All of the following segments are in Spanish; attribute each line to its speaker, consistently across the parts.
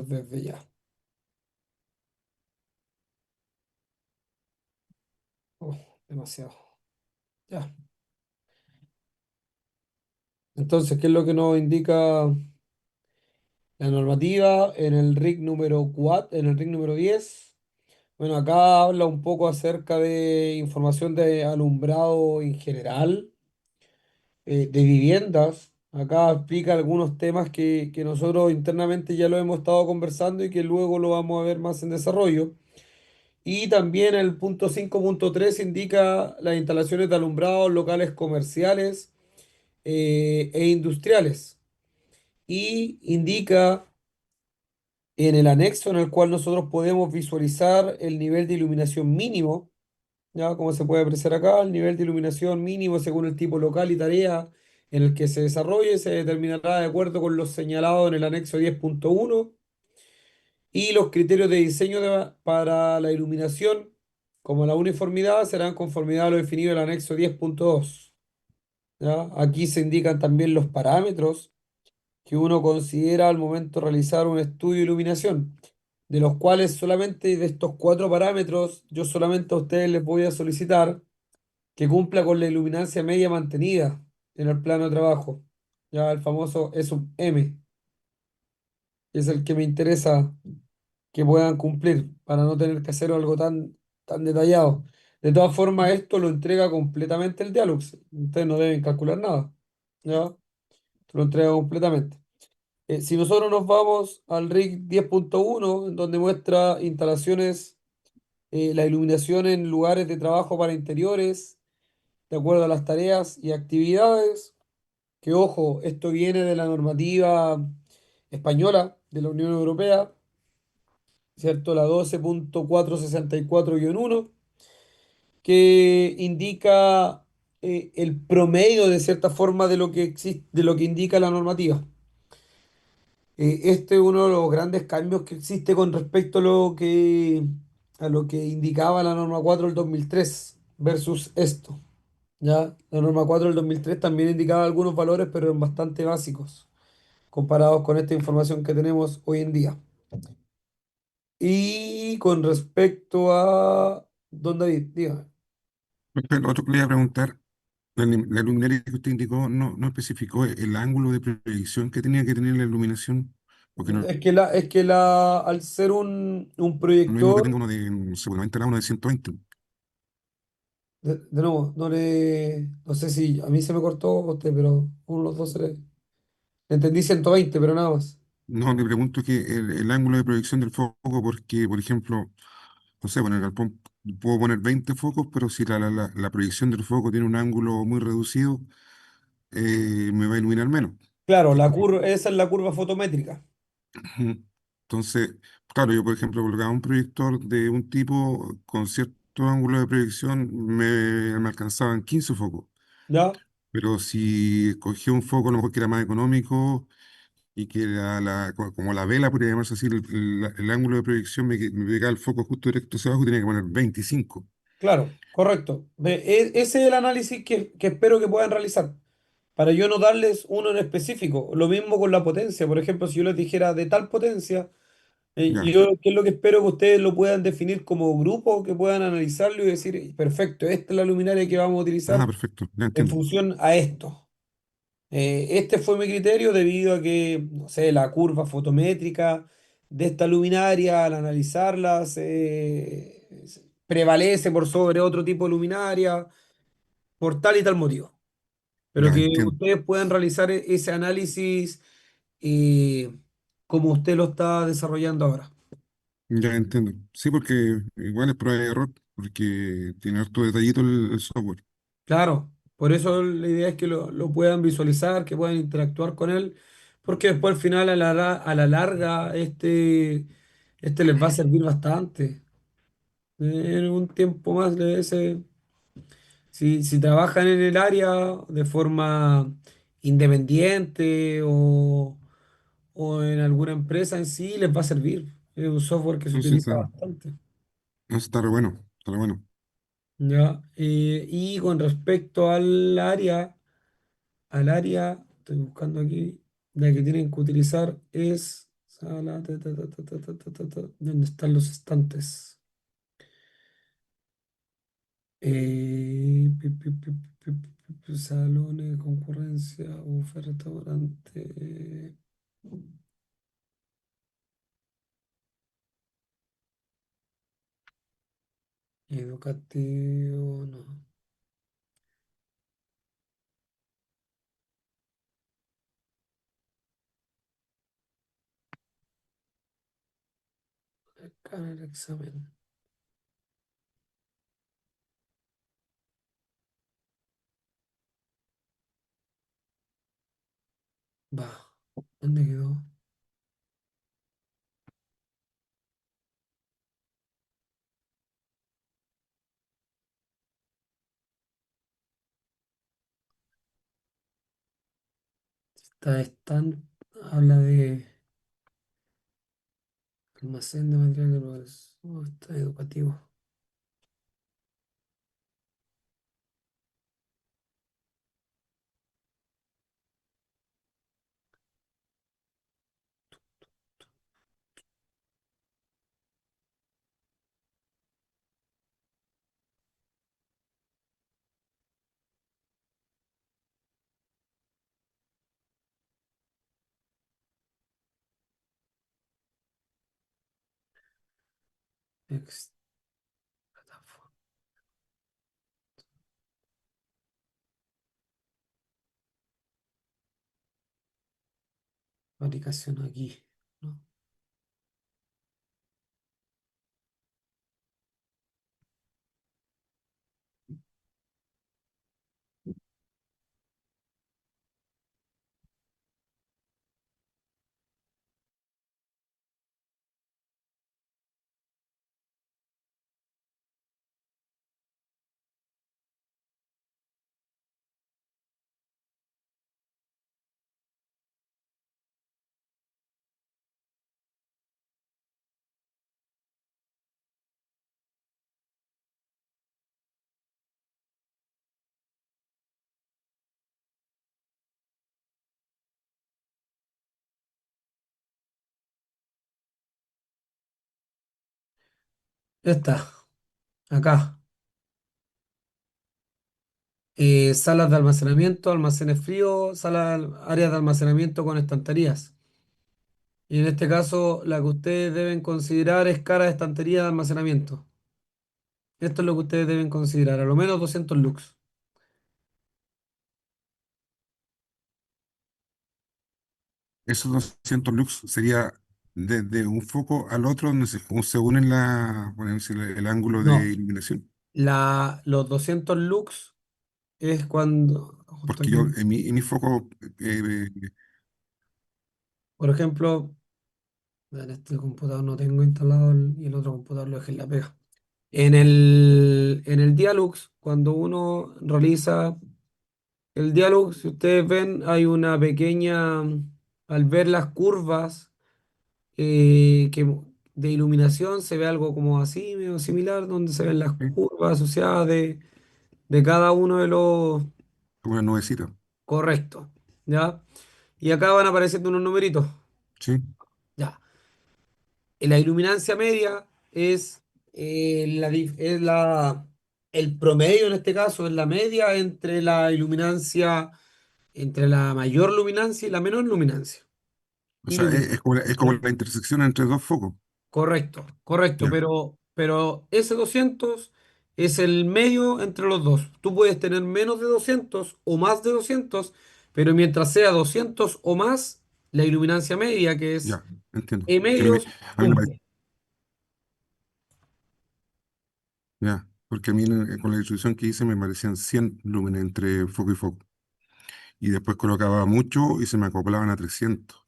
Speaker 1: desde ya. Oh, demasiado. Ya. Entonces, ¿qué es lo que nos indica la normativa en el RIC número 4, en el RIC número 10? Bueno, acá habla un poco acerca de información de alumbrado en general, de viviendas. Acá explica algunos temas que nosotros internamente ya lo hemos estado conversando y que luego lo vamos a ver más en desarrollo. Y también el punto 5.3 indica las instalaciones de alumbrado locales comerciales e industriales. Y indica en el anexo en el cual nosotros podemos visualizar el nivel de iluminación mínimo, ya como se puede apreciar acá, el nivel de iluminación mínimo según el tipo local y tarea en el que se desarrolle se determinará de acuerdo con lo señalado en el anexo 10.1 y los criterios de diseño para la iluminación, como la uniformidad, serán conformidad a lo definido en el anexo 10.2. ¿Ya? Aquí se indican también los parámetros que uno considera al momento de realizar un estudio de iluminación, de los cuales solamente de estos cuatro parámetros, yo solamente a ustedes les voy a solicitar que cumpla con la iluminancia media mantenida en el plano de trabajo, ya el famoso E sub M, que es el que me interesa que puedan cumplir para no tener que hacer algo tan detallado. De todas formas, esto lo entrega completamente el Dialux. Ustedes no deben calcular nada, ¿ya? Lo entrega completamente. Si nosotros nos vamos al RIC 10.1, en donde muestra instalaciones, la iluminación en lugares de trabajo para interiores, de acuerdo a las tareas y actividades, que ojo, esto viene de la normativa española de la Unión Europea, ¿cierto? La 12.464-1, que indica el promedio de cierta forma de lo que existe, de lo que indica la normativa. Este es uno de los grandes cambios que existe con respecto a lo que indicaba la norma 4 del 2003 versus esto. ¿Ya? La norma 4 del 2003 también indicaba algunos valores, pero eran bastante básicos comparados con esta información que tenemos hoy en día. Y con respecto a... Don David, dígame.
Speaker 2: Lo otro que le iba a preguntar, la luminaria que usted indicó no especificó el ángulo de proyección que tenía que tener la iluminación, porque no
Speaker 1: Al ser un
Speaker 2: lo mismo que
Speaker 1: proyector,
Speaker 2: tenga uno de, seguramente la uno de 120.
Speaker 1: de nuevo, no sé si a mí se me cortó o a usted, pero uno de los dos entendí 120 pero nada más.
Speaker 2: No, le pregunto que el ángulo de proyección del foco, porque, por ejemplo, no sé, bueno, en el galpón puedo poner 20 focos, pero si la proyección del foco tiene un ángulo muy reducido, me va a iluminar menos.
Speaker 1: Claro, esa es la curva fotométrica.
Speaker 2: Ujú. Entonces, claro, yo por ejemplo colocaba un proyector de un tipo con cierto ángulo de proyección, me alcanzaban 15 focos.
Speaker 1: ¿Ya?
Speaker 2: Pero si cogía un foco, a lo mejor que era más económico y que como la vela, podría llamarse así, el ángulo de proyección me pegaba el foco justo directo hacia abajo, tenía que poner 25.
Speaker 1: Claro, correcto. Ese es el análisis que espero que puedan realizar, para yo no darles uno en específico. Lo mismo con la potencia. Por ejemplo, si yo les dijera de tal potencia,
Speaker 2: Ya.
Speaker 1: yo qué es lo que espero que ustedes lo puedan definir como grupo, que puedan analizarlo y decir, perfecto, esta es la luminaria que vamos a
Speaker 2: Ah,
Speaker 1: utilizar
Speaker 2: perfecto, ya
Speaker 1: en
Speaker 2: entiendo.
Speaker 1: función a esto. Este fue mi criterio debido a que, no sé, la curva fotométrica de esta luminaria, al analizarla, prevalece por sobre otro tipo de luminaria, por tal y tal motivo. Pero
Speaker 2: Ya
Speaker 1: que
Speaker 2: entiendo.
Speaker 1: ustedes puedan realizar ese análisis eh, como usted lo está desarrollando ahora.
Speaker 2: Ya entiendo. Sí, porque igual es prueba de error, porque tiene harto detallito el software.
Speaker 1: Claro, por eso la idea es que lo puedan visualizar, que puedan interactuar con él, porque después al final, a la larga, este les va a servir bastante. En un tiempo más, si trabajan en el área de forma independiente o en alguna empresa en sí, les va a servir. Es un software que se
Speaker 2: Entonces
Speaker 1: utiliza
Speaker 2: está,
Speaker 1: bastante.
Speaker 2: no, está re bueno, está re bueno.
Speaker 1: ¿Ya? Y con respecto al área, estoy buscando aquí, la que tienen que utilizar es Sala, ¿dónde están los estantes? Salones, concurrencia, buffet, restaurante, educativo, no. Acá en el examen. Va. ¿Dónde quedó? Habla de almacén de material de progreso. Oh, está educativo. Ex- Fabricación aquí, ¿no? Ya está, acá. Salas de almacenamiento, almacenes fríos, áreas de almacenamiento con estanterías. Y en este caso, la que ustedes deben considerar es cara de estantería de almacenamiento. Esto es lo que ustedes deben considerar, a lo menos 200 lux.
Speaker 2: Esos 200 lux sería desde un foco al otro, donde se unen por decir, el ángulo de
Speaker 1: No,
Speaker 2: iluminación.
Speaker 1: los 200 lux es cuando, justo
Speaker 2: Porque
Speaker 1: aquí,
Speaker 2: yo en mi foco, eh,
Speaker 1: por ejemplo, en este computador no tengo instalado y el otro computador lo dejé en la pega. En el Dialux, cuando uno realiza el Dialux, si ustedes ven, hay una pequeña, al ver las curvas de iluminación, se ve algo como así, medio similar, donde se ven las
Speaker 2: ¿sí?
Speaker 1: curvas asociadas de cada uno de los
Speaker 2: Una nubecita.
Speaker 1: correctos, ¿ya? Y acá van apareciendo unos numeritos,
Speaker 2: ¿Sí?
Speaker 1: ¿ya? La iluminancia media el promedio en este caso, es la media entre la mayor luminancia y la menor luminancia.
Speaker 2: O sea, es como
Speaker 1: ¿Ya?
Speaker 2: la intersección entre dos focos.
Speaker 1: Correcto, correcto,
Speaker 2: Ya,
Speaker 1: pero ese 200 es el medio entre los dos. Tú puedes tener menos de 200 o más de 200, pero mientras sea 200 o más, la iluminancia media, que es
Speaker 2: ya, entiendo.
Speaker 1: E
Speaker 2: Que
Speaker 1: medios,
Speaker 2: a mí me parece,
Speaker 1: cumple.
Speaker 2: ya, porque a mí con la distribución que hice me parecían 100 lúmenes entre foco y foco. Y después colocaba mucho y se me acoplaban a 300.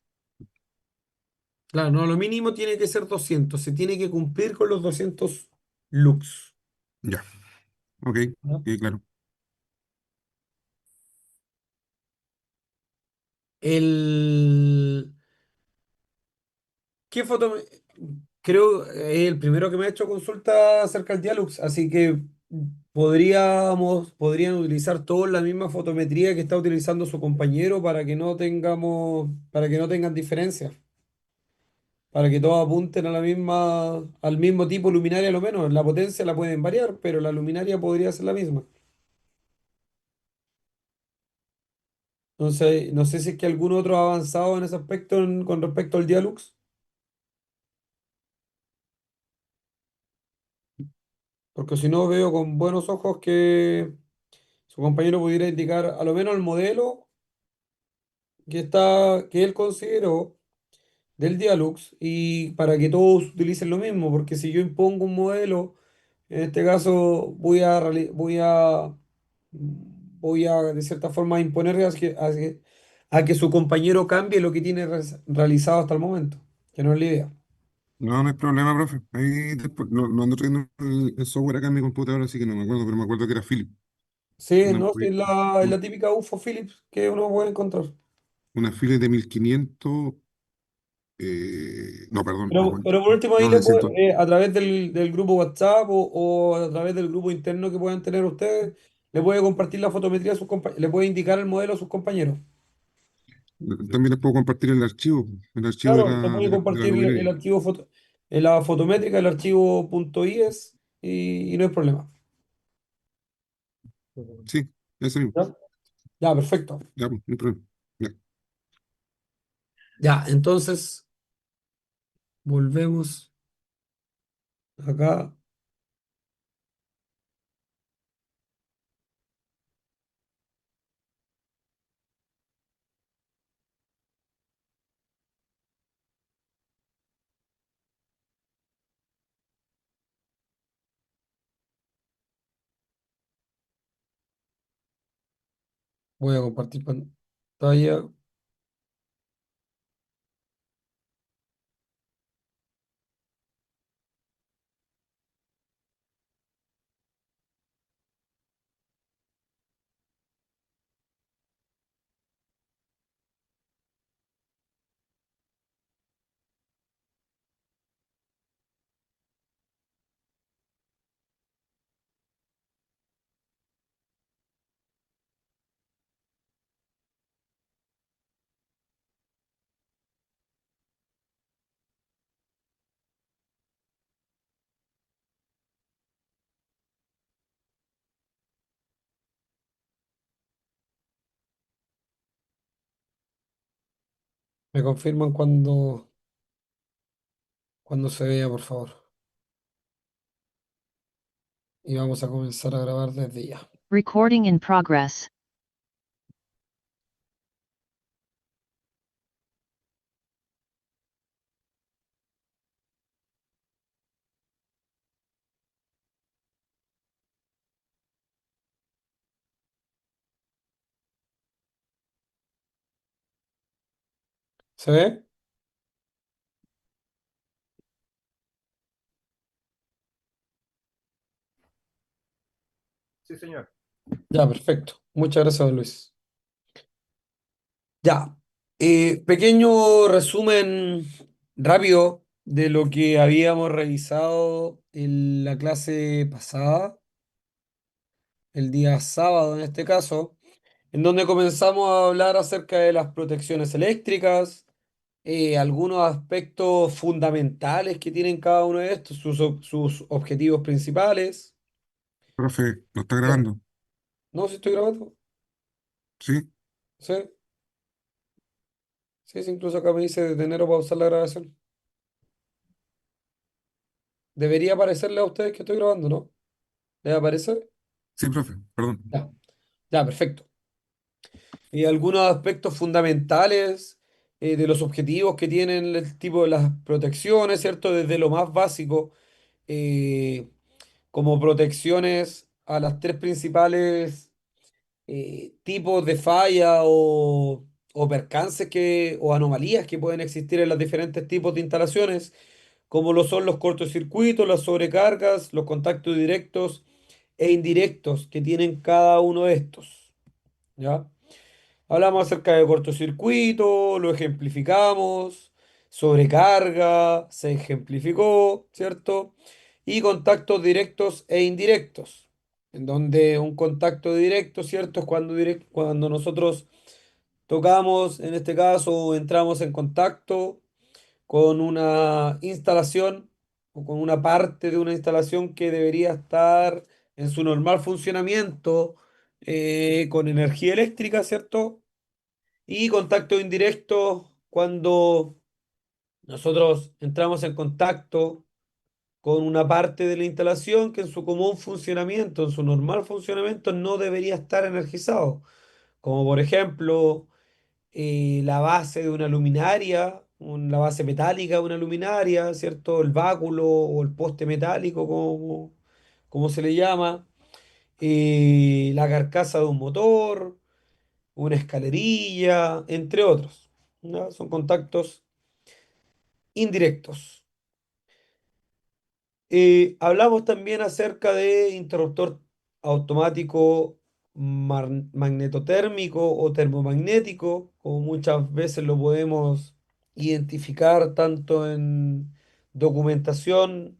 Speaker 1: Claro, no, lo mínimo tiene que ser 200, se tiene que cumplir con los 200 lux.
Speaker 2: Ya, ok,
Speaker 1: ¿Ya?
Speaker 2: sí, claro.
Speaker 1: El, ¿Qué foto? Creo el primero que me ha hecho consulta acerca del Dialux, así que podrían utilizar todos la misma fotometría que está utilizando su compañero para que no tengan diferencias. para que todos apunten a la misma, al mismo tipo de luminaria, a lo menos. La potencia la pueden variar, pero la luminaria podría ser la misma. Entonces, no sé si es que algún otro ha avanzado en ese aspecto con respecto al Dialux, porque si no veo con buenos ojos que su compañero pudiera indicar a lo menos el modelo que él consideró del Dialux y para que todos utilicen lo mismo, porque si yo impongo un modelo, en este caso voy a de cierta forma imponer a que su compañero cambie lo que tiene realizado hasta el momento, que no es la idea.
Speaker 2: No, no hay problema, profe. Ahí después, no ando trayendo el software acá en mi computadora, así que no me acuerdo, pero me acuerdo que era Philips.
Speaker 1: Sí,
Speaker 2: Una,
Speaker 1: no, sí, es la típica UFO Philips que uno puede encontrar.
Speaker 2: una Philips de 1500, no, perdón,
Speaker 1: Pero por último, ahí
Speaker 2: 900.
Speaker 1: a través del grupo WhatsApp o a través del grupo interno que puedan tener ustedes, le puede compartir la fotometría a sus compañeros, le puede indicar el modelo a sus compañeros.
Speaker 2: También les puedo compartir el archivo de
Speaker 1: Claro, le puede
Speaker 2: de la
Speaker 1: compartir el
Speaker 2: luminaria.
Speaker 1: archivo en la fotométrica, el archivo .is y no hay problema.
Speaker 2: Sí, ese mismo.
Speaker 1: ¿Ya? Ya, perfecto.
Speaker 2: Ya, pues, no hay problema. Ya.
Speaker 1: Ya, entonces volvemos acá. Voy a compartir pantalla. Me confirman cuando se vea, por favor. Y vamos a comenzar a grabar desde ya.
Speaker 3: Recording in progress.
Speaker 1: ¿Se ve?
Speaker 4: Sí, señor.
Speaker 1: Ya, perfecto. Muchas gracias, don Luis. Ya. Pequeño resumen rápido de lo que habíamos revisado en la clase pasada, el día sábado en este caso, en donde comenzamos a hablar acerca de las protecciones eléctricas, algunos aspectos fundamentales que tienen cada uno de estos, sus objetivos principales.
Speaker 2: Profe, ¿lo está
Speaker 1: Ya.
Speaker 2: grabando?
Speaker 1: No, si estoy grabando.
Speaker 2: Sí,
Speaker 1: Sí, sí, sí, incluso acá me dice detener o pausar la grabación. Debería aparecerle a ustedes que estoy grabando, ¿no? ¿Les aparece?
Speaker 2: sí, profe, perdón.
Speaker 1: Ya, ya, perfecto. Y algunos aspectos fundamentales de los objetivos que tienen el tipo de las protecciones, ¿cierto? Desde lo más básico, eh, como protecciones a las tres principales tipos de falla o percances o anomalías que pueden existir en los diferentes tipos de instalaciones, como lo son los cortocircuitos, las sobrecargas, los contactos directos e indirectos que tienen cada uno de estos. ¿Ya? Hablamos acerca de cortocircuito, lo ejemplificamos, sobrecarga, se ejemplificó, ¿cierto? Y contactos directos e indirectos, en donde un contacto directo, ¿cierto? Es cuando nosotros tocamos, en este caso, o entramos en contacto con una instalación o con una parte de una instalación que debería estar en su normal funcionamiento con energía eléctrica, ¿cierto? Y contacto indirecto cuando nosotros entramos en contacto con una parte de la instalación que en su común funcionamiento, en su normal funcionamiento, no debería estar energizado, como por ejemplo la base de una luminaria, la base metálica de una luminaria, ¿cierto? El báculo o el poste metálico, como se le llama, la carcasa de un motor, una escalerilla, entre otros. ¿Ya? Son contactos indirectos. Hablamos también acerca de interruptor automático magnetotérmico o termomagnético, como muchas veces lo podemos identificar tanto en documentación,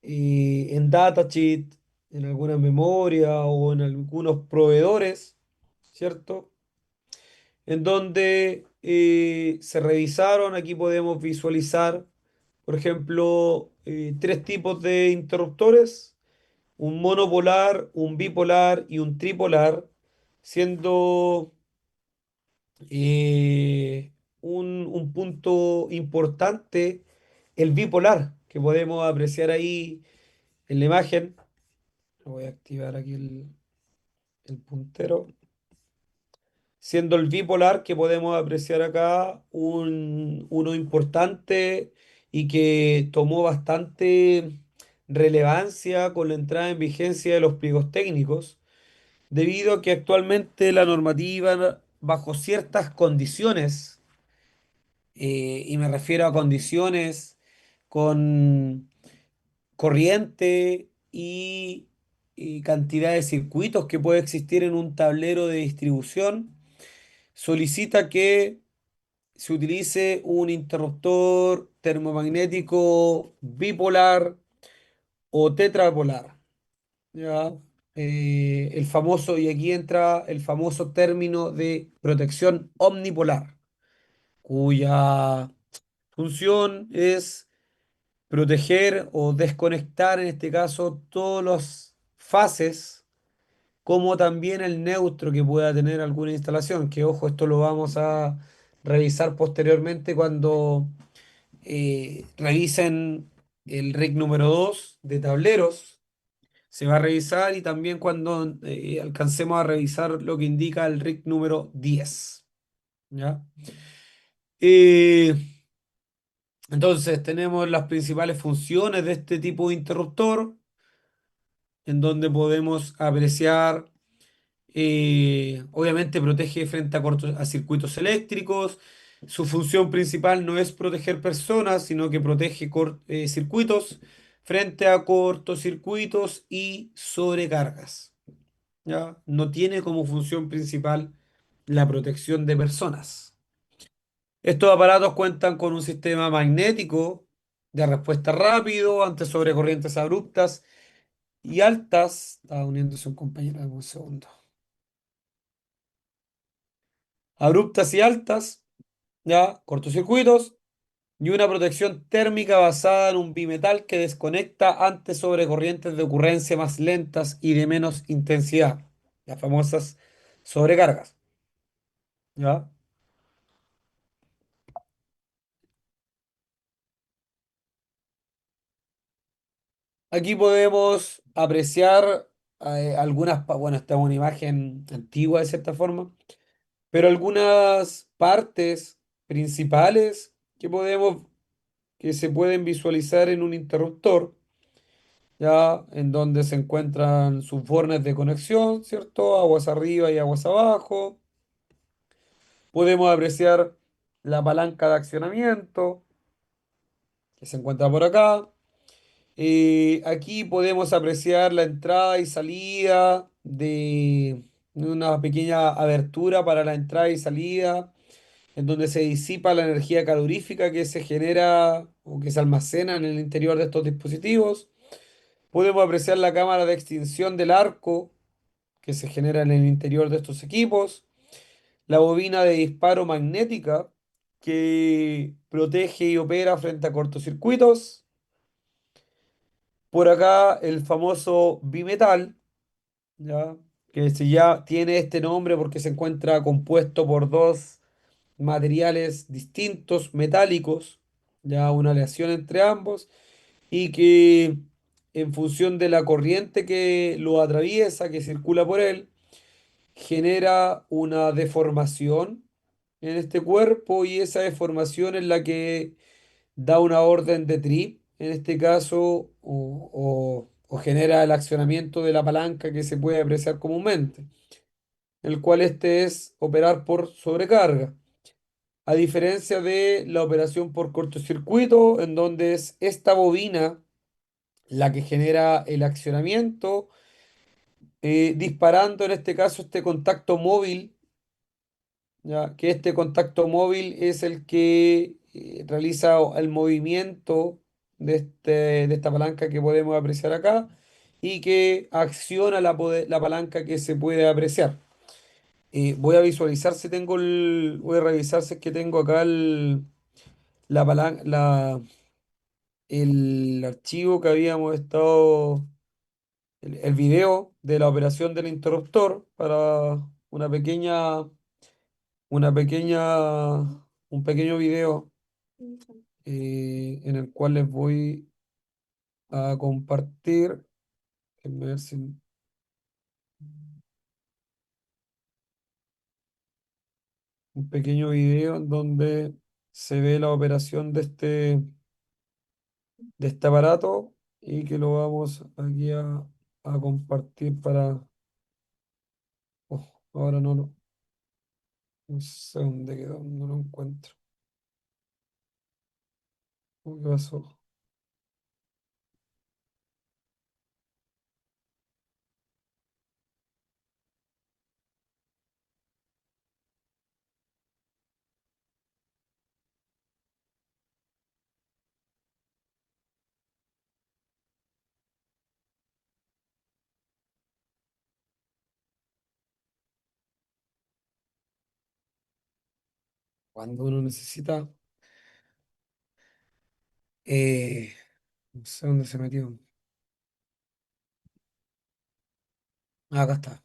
Speaker 1: en datasheet, en alguna memoria o en algunos proveedores, ¿cierto? En donde se revisaron, aquí podemos visualizar, por ejemplo, tres tipos de interruptores, un monopolar, un bipolar y un tripolar, siendo un punto importante el bipolar, que podemos apreciar ahí en la imagen. Voy a activar aquí el puntero. Siendo el bipolar que podemos apreciar acá uno importante y que tomó bastante relevancia con la entrada en vigencia de los pliegos técnicos, debido a que actualmente la normativa, bajo ciertas condiciones, y me refiero a condiciones con corriente y cantidad de circuitos que puede existir en un tablero de distribución, solicita que se utilice un interruptor termomagnético bipolar o tetrapolar, ¿ya? El famoso, y aquí entra el famoso término de protección omnipolar, cuya función es proteger o desconectar, en este caso, todas las fases, como también el neutro que pueda tener alguna instalación, que ojo, esto lo vamos a revisar posteriormente cuando revisen el RIC número 2 de tableros. Se va a revisar y también cuando alcancemos a revisar lo que indica el RIC número 10. ¿Ya? Eh, entonces tenemos las principales funciones de este tipo de interruptor, en donde podemos apreciar. Obviamente protege frente a circuitos eléctricos. Su función principal no es proteger personas, sino que protege circuitos frente a cortocircuitos y sobrecargas. ¿Ya? No tiene como función principal la protección de personas. Estos aparatos cuentan con un sistema magnético de respuesta rápido ante sobrecorrientes abruptas y altas. Estaba uniéndose un compañero, dame un segundo. Abruptas y altas, ya, cortocircuitos, y una protección térmica basada en un bimetal que desconecta ante sobrecorrientes de ocurrencia más lentas y de menos intensidad, las famosas sobrecargas, ¿ya? Aquí podemos apreciar bueno, esta es una imagen antigua de cierta forma, pero algunas partes principales que se pueden visualizar en un interruptor, ya en donde se encuentran sus bornes de conexión, ¿cierto? Aguas arriba y aguas abajo. Podemos apreciar la palanca de accionamiento que se encuentra por acá. Aquí podemos apreciar la entrada y salida de una pequeña abertura para la entrada y salida, en donde se disipa la energía calorífica que se genera o que se almacena en el interior de estos dispositivos. Podemos apreciar la cámara de extinción del arco que se genera en el interior de estos equipos, la bobina de disparo magnética, que protege y opera frente a cortocircuitos. Por acá el famoso bimetal, ¿ya? Que ya tiene este nombre porque se encuentra compuesto por dos materiales distintos, metálicos, ya una aleación entre ambos, y que en función de la corriente que lo atraviesa, que circula por él, genera una deformación en este cuerpo y esa deformación es la que da una orden de trip, en este caso, o genera el accionamiento de la palanca que se puede apreciar comúnmente, el cual este es operar por sobrecarga. A diferencia de la operación por cortocircuito, en donde es esta bobina la que genera el accionamiento, disparando en este caso este contacto móvil, ya que este contacto móvil es el que realiza el movimiento de esta palanca que podemos apreciar acá y que acciona la palanca que se puede apreciar. Voy a visualizar si tengo voy a revisar si es que tengo acá el archivo que habíamos estado, el video de la operación del interruptor para una pequeña, un pequeño video en el cual les voy a compartir. Déjenme ver un pequeño video en donde se ve la operación de este aparato y que lo vamos aquí a compartir para... Oh, ahora no sé dónde quedó, no lo encuentro. ¿Qué pasó? Cuando uno necesita... eh, no sé dónde se metió. Ah, acá está.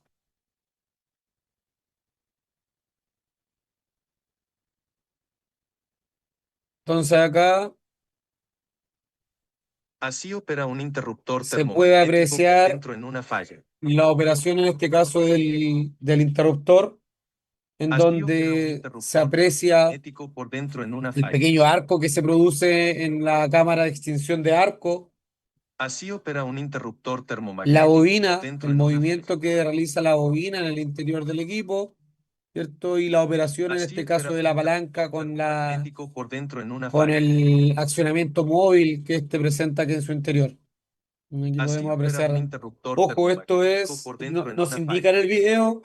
Speaker 1: Entonces acá
Speaker 4: Así opera un interruptor
Speaker 1: se puede
Speaker 4: termomagnético por
Speaker 1: apreciar
Speaker 4: dentro en una falla.
Speaker 1: la operación en este caso del interruptor, en
Speaker 4: Así opera un
Speaker 1: donde se
Speaker 4: interruptor
Speaker 1: aprecia
Speaker 4: termomagnético por dentro en una
Speaker 1: el
Speaker 4: falla.
Speaker 1: pequeño arco que se produce en la cámara de extinción de arco,
Speaker 4: Así opera un interruptor
Speaker 1: la
Speaker 4: termomagnético por
Speaker 1: bobina,
Speaker 4: dentro
Speaker 1: el
Speaker 4: en una falla.
Speaker 1: movimiento que realiza la bobina en el interior del equipo, ¿cierto? Y la operación en
Speaker 4: Así
Speaker 1: este caso
Speaker 4: opera
Speaker 1: de
Speaker 4: un
Speaker 1: la
Speaker 4: interruptor
Speaker 1: palanca
Speaker 4: termomagnético por dentro en una
Speaker 1: con
Speaker 4: falla.
Speaker 1: el accionamiento móvil que este presenta aquí en su interior. Aquí
Speaker 4: Así
Speaker 1: podemos
Speaker 4: opera un
Speaker 1: apreciar.
Speaker 4: interruptor
Speaker 1: Ojo, esto
Speaker 4: termomagnético por dentro en
Speaker 1: no se
Speaker 4: una
Speaker 1: indica
Speaker 4: falla.
Speaker 1: en el video,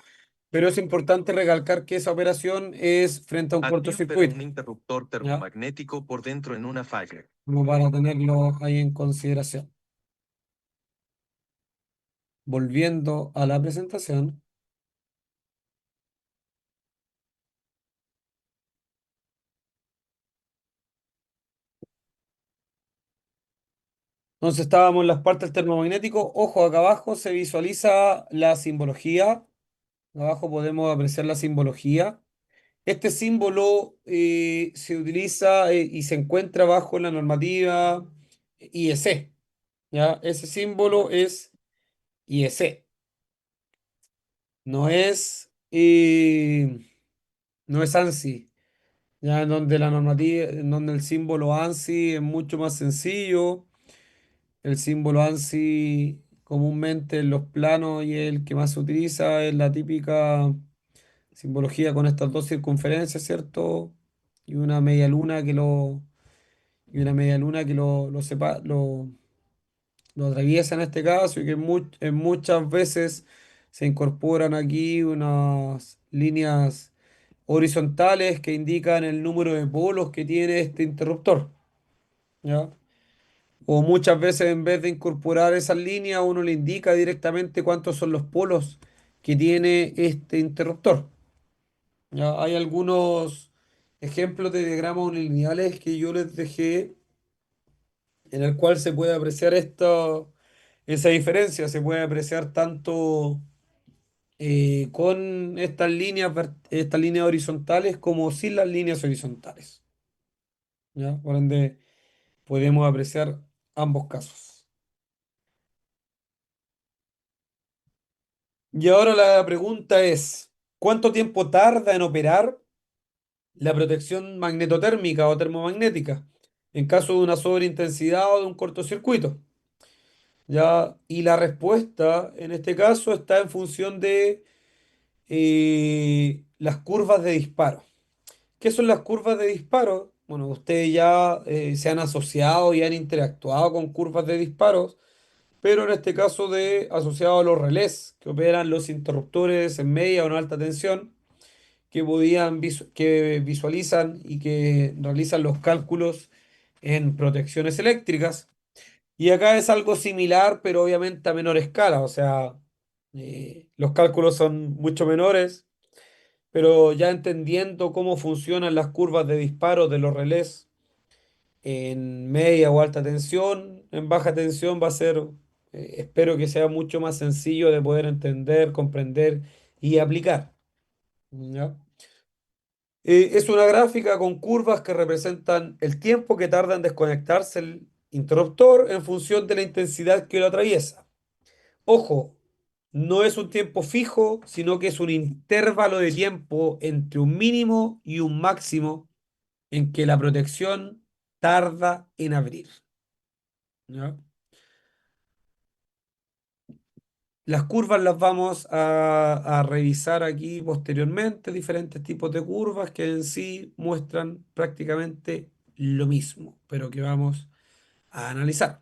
Speaker 1: pero es importante recalcar que esa operación es frente a un
Speaker 4: Así opera
Speaker 1: cortocircuito,
Speaker 4: un interruptor
Speaker 1: ¿ya?
Speaker 4: termomagnético por dentro en una falla.
Speaker 1: Como para tenerlo ahí en consideración. Volviendo a la presentación, entonces estábamos en las partes del termomagnético. Ojo, acá abajo se visualiza la simbología. Abajo podemos apreciar la simbología. Este símbolo se utiliza y se encuentra bajo la normativa IEC. ¿Ya? Ese símbolo es IEC. No es, no es ANSI. Ya en donde la normativa, en donde el símbolo ANSI es mucho más sencillo. El símbolo ANSI comúnmente en los planos y el que más se utiliza es la típica simbología con estas dos circunferencias, ¿cierto? Y una media luna y una media luna que lo atraviesa en este caso y que en muchas veces se incorporan aquí unas líneas horizontales que indican el número de polos que tiene este interruptor, ¿ya? O muchas veces en vez de incorporar esas líneas, uno le indica directamente cuántos son los polos que tiene este interruptor. ¿Ya? Hay algunos ejemplos de diagramas unilineales que yo les dejé, en el cual se puede apreciar esa diferencia, se puede apreciar tanto con estas líneas horizontales como sin las líneas horizontales. ¿Ya? Por ende, podemos apreciar ambos casos. Y ahora la pregunta es, ¿cuánto tiempo tarda en operar la protección magnetotérmica o termomagnética en caso de una sobreintensidad o de un cortocircuito? ¿Ya? Y la respuesta en este caso está en función de las curvas de disparo. ¿Qué son las curvas de disparo? Bueno, ustedes ya se han asociado y han interactuado con curvas de disparos, pero en este caso de asociado a los relés que operan los interruptores en media o en alta tensión, que visualizan y que realizan los cálculos en protecciones eléctricas. Y acá es algo similar, pero obviamente a menor escala, o sea, los cálculos son mucho menores, pero ya entendiendo cómo funcionan las curvas de disparo de los relés en media o alta tensión, en baja tensión va a ser, espero que sea mucho más sencillo de poder entender, comprender y aplicar. ¿Ya? Es una gráfica con curvas que representan el tiempo que tarda en desconectarse el interruptor en función de la intensidad que lo atraviesa. Ojo, no es un tiempo fijo, sino que es un intervalo de tiempo entre un mínimo y un máximo en que la protección tarda en abrir. ¿Ya? Las curvas las vamos a revisar aquí posteriormente, diferentes tipos de curvas que en sí muestran prácticamente lo mismo, pero que vamos a analizar.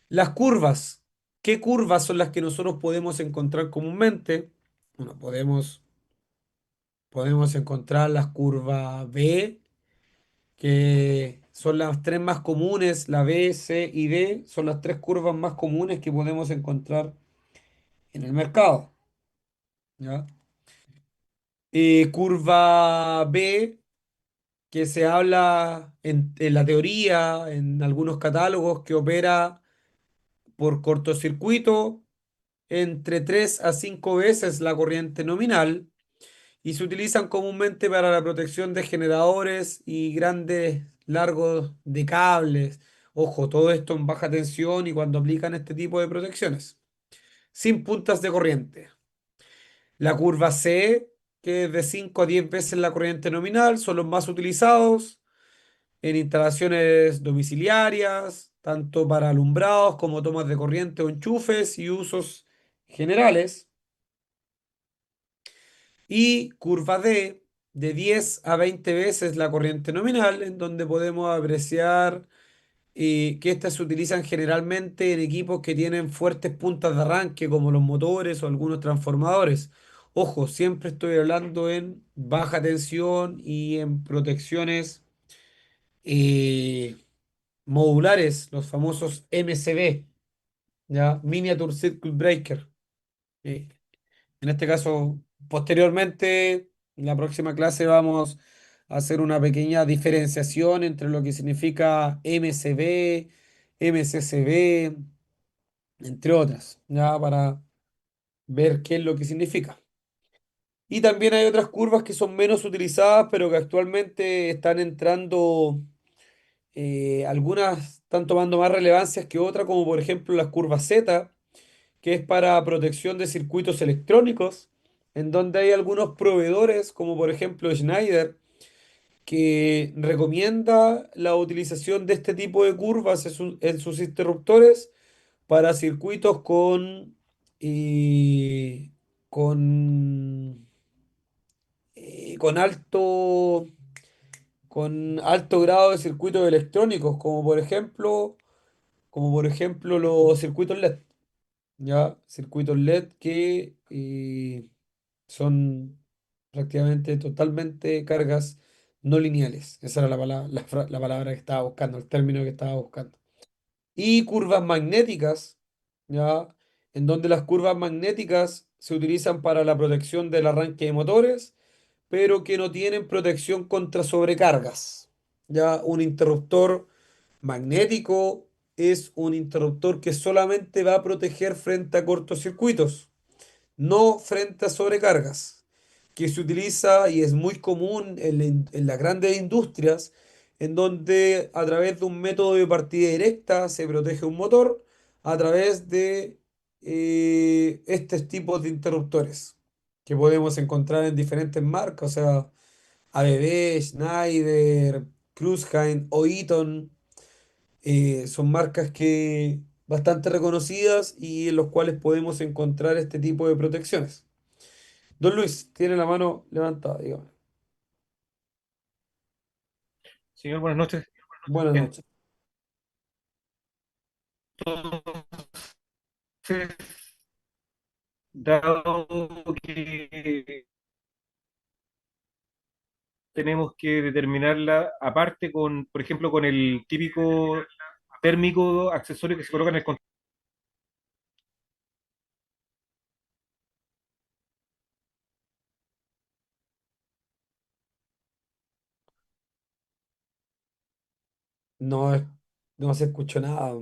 Speaker 1: Las curvas. ¿Qué curvas son las que nosotros podemos encontrar comúnmente? Bueno, podemos encontrar las curvas B, que son las tres más comunes, la B, C y D, son las tres curvas más comunes que podemos encontrar en el mercado. ¿Ya? Curva B, que se habla en la teoría, en algunos catálogos, que opera por cortocircuito entre 3 a 5 veces la corriente nominal y se utilizan comúnmente para la protección de generadores y grandes largos de cables. Ojo, todo esto en baja tensión y cuando aplican este tipo de protecciones, sin puntas de corriente. La curva C, que es de 5 a 10 veces la corriente nominal, son los más utilizados en instalaciones domiciliarias, tanto para alumbrados como tomas de corriente o enchufes y usos generales. Y curva D, de 10 a 20 veces la corriente nominal, en donde podemos apreciar que estas se utilizan generalmente en equipos que tienen fuertes puntas de arranque, como los motores o algunos transformadores. Ojo, siempre estoy hablando en baja tensión y en protecciones eh, modulares, los famosos MCB, ¿ya? Miniature Circuit Breaker. Eh, en este caso, posteriormente, en la próxima clase vamos a hacer una pequeña diferenciación entre lo que significa MCB, MCCB, entre otras, ya para ver qué es lo que significa. Y también hay otras curvas que son menos utilizadas, pero que actualmente están entrando, algunas están tomando más relevancias que otras, como por ejemplo las curvas Z, que es para protección de circuitos electrónicos, en donde hay algunos proveedores, como por ejemplo Schneider, que recomienda la utilización de este tipo de curvas en sus interruptores para circuitos eh, con, con con alto grado de circuitos electrónicos, como por ejemplo los circuitos LED. ¿Ya? Circuitos LED que son prácticamente totalmente cargas no lineales. Esa era la palabra que estaba buscando, el término que estaba buscando. Y curvas magnéticas, ¿ya? En donde las curvas magnéticas se utilizan para la protección del arranque de motores, pero que no tienen protección contra sobrecargas. Ya un interruptor magnético es un interruptor que solamente va a proteger frente a cortocircuitos, no frente a sobrecargas, que se utiliza y es muy común en las grandes industrias, en donde a través de un método de partida directa se protege un motor a través de estos tipos de interruptores que podemos encontrar en diferentes marcas, o sea, ABB, Schneider, Cruisheim o Eaton. Son marcas que bastante reconocidas y en los cuales podemos encontrar este tipo de protecciones. Don Luis, tiene la mano levantada, dígame.
Speaker 5: Señor, buenas noches.
Speaker 1: Buenas noches.
Speaker 5: Entonces, dado que tenemos que determinarla aparte con, por ejemplo, con el típico térmico accesorio que se coloca en el contactor.
Speaker 1: No, no se escuchó nada.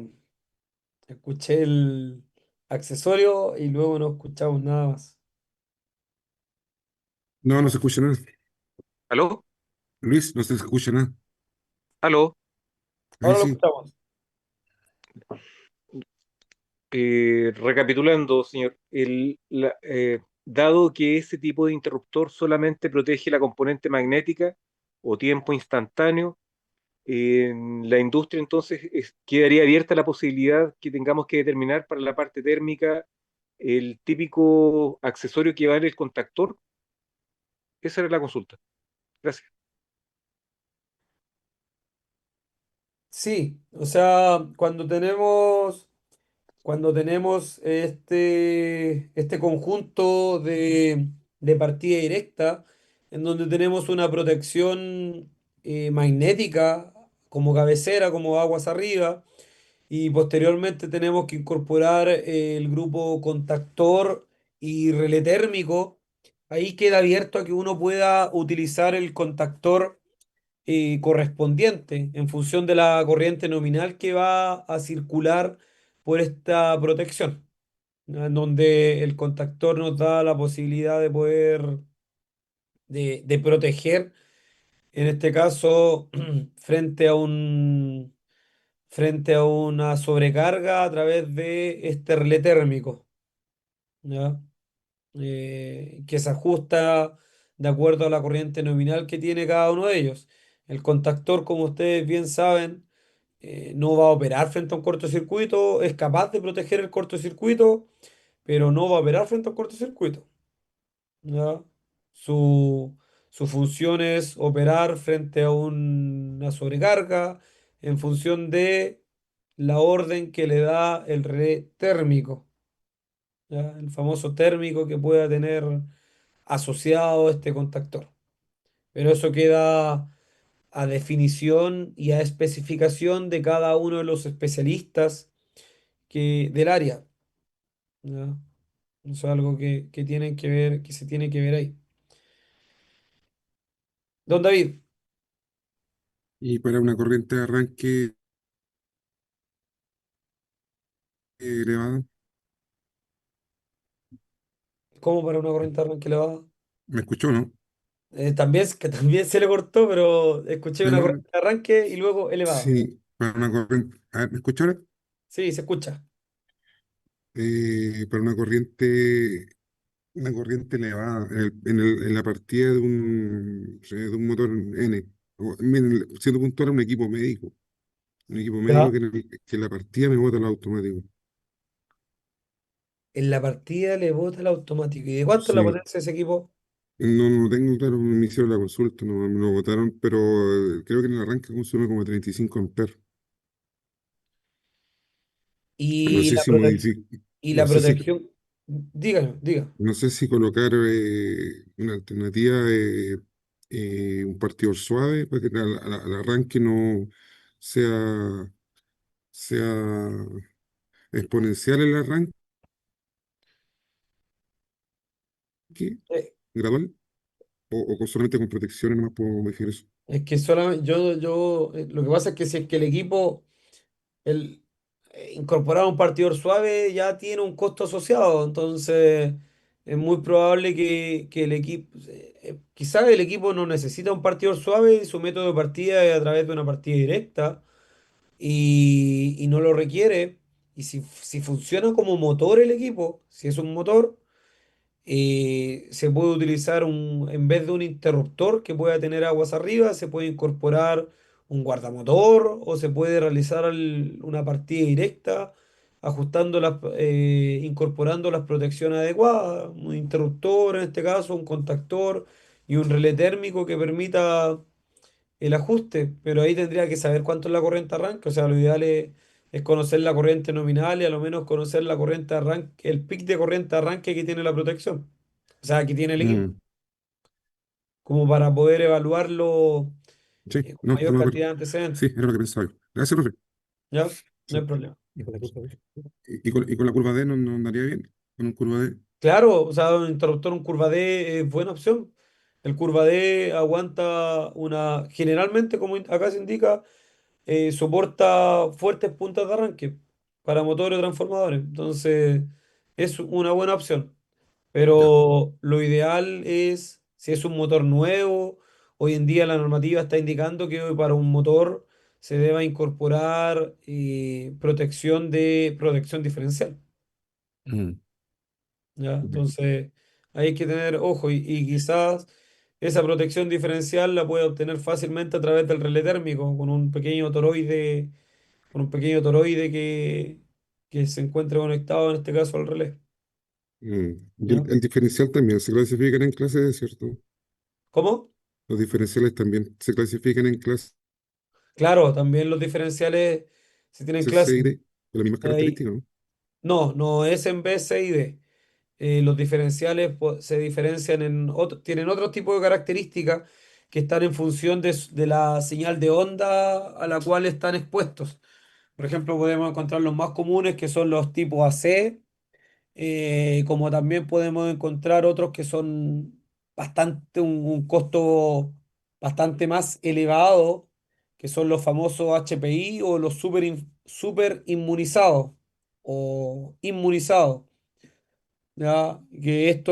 Speaker 1: Escuché el accesorio y luego no escuchamos nada más.
Speaker 2: No, no se escucha nada.
Speaker 4: ¿Aló?
Speaker 2: Luis, no se escucha nada.
Speaker 4: ¿Aló?
Speaker 2: Ahí
Speaker 1: Ahora lo
Speaker 2: sí.
Speaker 1: escuchamos.
Speaker 5: Recapitulando, señor, dado que ese tipo de interruptor solamente protege la componente magnética o tiempo instantáneo, en la industria entonces quedaría abierta la posibilidad que tengamos que determinar para la parte térmica el típico accesorio que va en el contactor. Esa era la consulta. Gracias.
Speaker 1: Sí, o sea, cuando tenemos este conjunto de partida directa, en donde tenemos una protección magnética como cabecera, como aguas arriba, y posteriormente tenemos que incorporar el grupo contactor y relé térmico, ahí queda abierto a que uno pueda utilizar el contactor correspondiente en función de la corriente nominal que va a circular por esta protección, ¿no? En donde el contactor nos da la posibilidad de poder, de proteger, en este caso, frente a una sobrecarga a través de este relé térmico, ¿ya? Que se ajusta de acuerdo a la corriente nominal que tiene cada uno de ellos. El contactor, como ustedes bien saben, no va a operar frente a un cortocircuito, es capaz de proteger el cortocircuito, pero no va a operar frente a un cortocircuito, ¿ya? Su, su función es operar frente a una sobrecarga en función de la orden que le da el relé térmico, ¿ya? El famoso térmico que pueda tener asociado este contactor. Pero eso queda a definición y a especificación de cada uno de los especialistas del área, ¿ya? Eso es algo que tienen que ver, que se tiene que ver ahí. Don David,
Speaker 2: Y para una corriente de arranque elevada,
Speaker 1: ¿cómo para una corriente de arranque elevada?
Speaker 2: ¿me escuchó, no?
Speaker 1: También, que también se le cortó, pero escuché una
Speaker 2: No,
Speaker 1: corriente de arranque y luego elevada.
Speaker 2: sí, para una corriente. A ver, ¿me escuchó ahora?
Speaker 1: Sí, se escucha.
Speaker 2: Para una corriente elevada en la partida de un motor N. Miren, siendo puntual, un equipo médico. Un equipo médico
Speaker 1: Ya.
Speaker 2: que en la partida me bota el automático.
Speaker 1: En la partida le bota el automático. ¿Y de cuánto es la
Speaker 2: Sí,
Speaker 1: potencia de ese equipo?
Speaker 2: no tengo claro, me hicieron la consulta, no me lo votaron, pero creo que en el arranque consume como 35 amperes. No
Speaker 1: Y
Speaker 2: sé
Speaker 1: la
Speaker 2: si
Speaker 1: protec-
Speaker 2: modific-
Speaker 1: y
Speaker 2: no
Speaker 1: la
Speaker 2: sé si,
Speaker 1: protección. Dígame, diga.
Speaker 2: no sé si colocar una alternativa un partidor suave para que al arranque no sea exponencial el arranque.
Speaker 1: Eh,
Speaker 2: gradual o solamente con protecciones nomás puedo modificar eso.
Speaker 1: Es que solamente lo que pasa es que si es que el equipo, el incorporar un partidor suave ya tiene un costo asociado, entonces es muy probable que el equipo, quizás el equipo no necesita un partidor suave y su método de partida es a través de una partida directa y no lo requiere. Y si funciona como motor el equipo, si es un motor, se puede utilizar en vez de un interruptor que pueda tener aguas arriba, se puede incorporar un guardamotor o se puede realizar una partida directa incorporando las protecciones adecuadas, un interruptor en este caso, un contactor y un relé térmico que permita el ajuste, pero ahí tendría que saber cuánto es la corriente arranque, o sea, lo ideal es conocer la corriente nominal y a lo menos conocer la corriente arranque, el pic de corriente arranque que tiene la protección, o sea, que tiene el equipo,
Speaker 2: Mm,
Speaker 1: como para poder evaluarlo
Speaker 2: sí,
Speaker 1: con
Speaker 2: no,
Speaker 1: mayor
Speaker 2: estamos de
Speaker 1: cantidad
Speaker 2: acuerdo.
Speaker 1: de
Speaker 2: Sí,
Speaker 1: antecedentes,
Speaker 2: era lo que pensaba yo. Gracias, profe.
Speaker 1: ¿ya? No hay
Speaker 2: Sí.
Speaker 1: problema.
Speaker 2: Y con la curva D no andaría bien. Con un curva D.
Speaker 1: Claro, o sea, un interruptor, un curva D es buena opción. El curva D aguanta generalmente, como acá se indica, soporta fuertes puntas de arranque para motores o transformadores. Entonces, es una buena opción.
Speaker 2: Ya.
Speaker 1: Pero lo ideal es, si es un motor nuevo, hoy en día la normativa está indicando que para un motor se deba incorporar protección diferencial.
Speaker 2: Mm,
Speaker 1: ¿Ya?
Speaker 2: ya.
Speaker 1: Entonces, hay que tener ojo y quizás esa protección diferencial la puede obtener fácilmente a través del relé térmico con un pequeño toroide que se encuentra conectado en este caso al relé.
Speaker 2: Y
Speaker 1: ¿Ya?
Speaker 2: el diferencial también se clasifican en clases, ¿cierto?
Speaker 1: ¿Cómo?
Speaker 2: Los diferenciales también se clasifican en clases
Speaker 1: Claro, también los diferenciales se tienen
Speaker 2: C
Speaker 1: clase.
Speaker 2: y D, con las mismas
Speaker 1: Ahí-
Speaker 2: características, ¿no?
Speaker 1: no, no es en B, C y D. Los diferenciales se diferencian tienen otro tipo de características que están en función de la señal de onda a la cual están expuestos. Por ejemplo, podemos encontrar los más comunes que son los tipos AC, como también podemos encontrar otros que son un costo bastante más elevado, que son los famosos HPI o los super inmunizados o inmunizados. ¿Ya? Que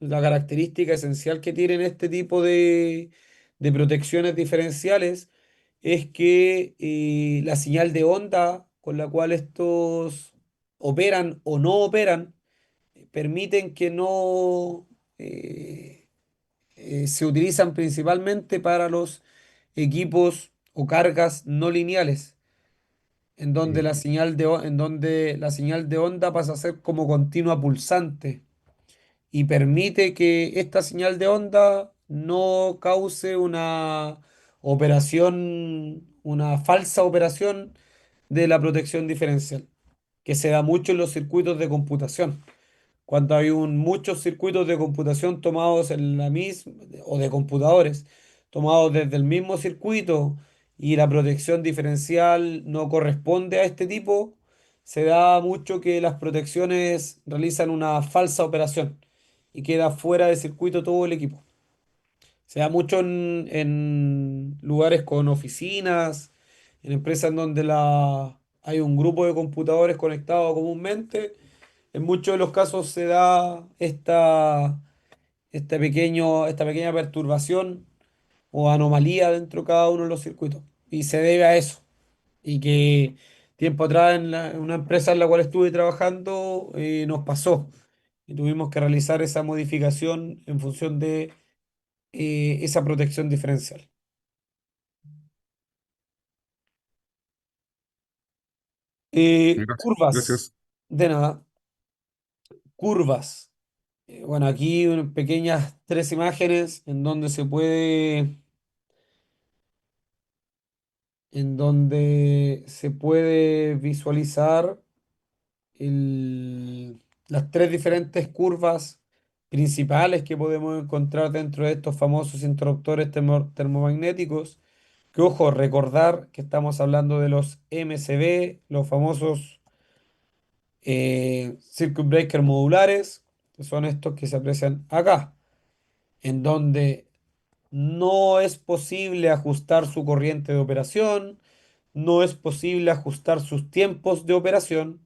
Speaker 1: la característica esencial que tienen este tipo de protecciones diferenciales es que la señal de onda con la cual estos operan o no operan permiten que no se utilizan principalmente para los equipos o cargas no lineales,
Speaker 2: Mm,
Speaker 1: en donde la señal de onda pasa a ser como continua pulsante y permite que esta señal de onda no cause una falsa operación de la protección diferencial, que se da mucho en los circuitos de computación. Cuando hay muchos circuitos de computación tomados en la misma, o de computadores, tomados desde el mismo circuito y la protección diferencial no corresponde a este tipo, se da mucho que las protecciones realizan una falsa operación y queda fuera de circuito todo el equipo. Se da mucho en lugares con oficinas, en empresas en donde hay un grupo de computadores conectados comúnmente. En muchos de los casos se da esta pequeña perturbación o anomalía dentro de cada uno de los circuitos. Y se debe a eso. Y que tiempo atrás en una empresa en la cual estuve trabajando nos pasó. Y tuvimos que realizar esa modificación en función de esa protección diferencial.
Speaker 2: gracias.
Speaker 1: Curvas.
Speaker 2: Gracias.
Speaker 1: De nada. Curvas. Bueno, aquí pequeñas tres imágenes en donde se puede visualizar las tres diferentes curvas principales que podemos encontrar dentro de estos famosos interruptores termomagnéticos. Que ojo, recordar que estamos hablando de los MCB, los famosos circuit breaker modulares, que son estos que se aprecian acá, en donde no es posible ajustar su corriente de operación, no es posible ajustar sus tiempos de operación,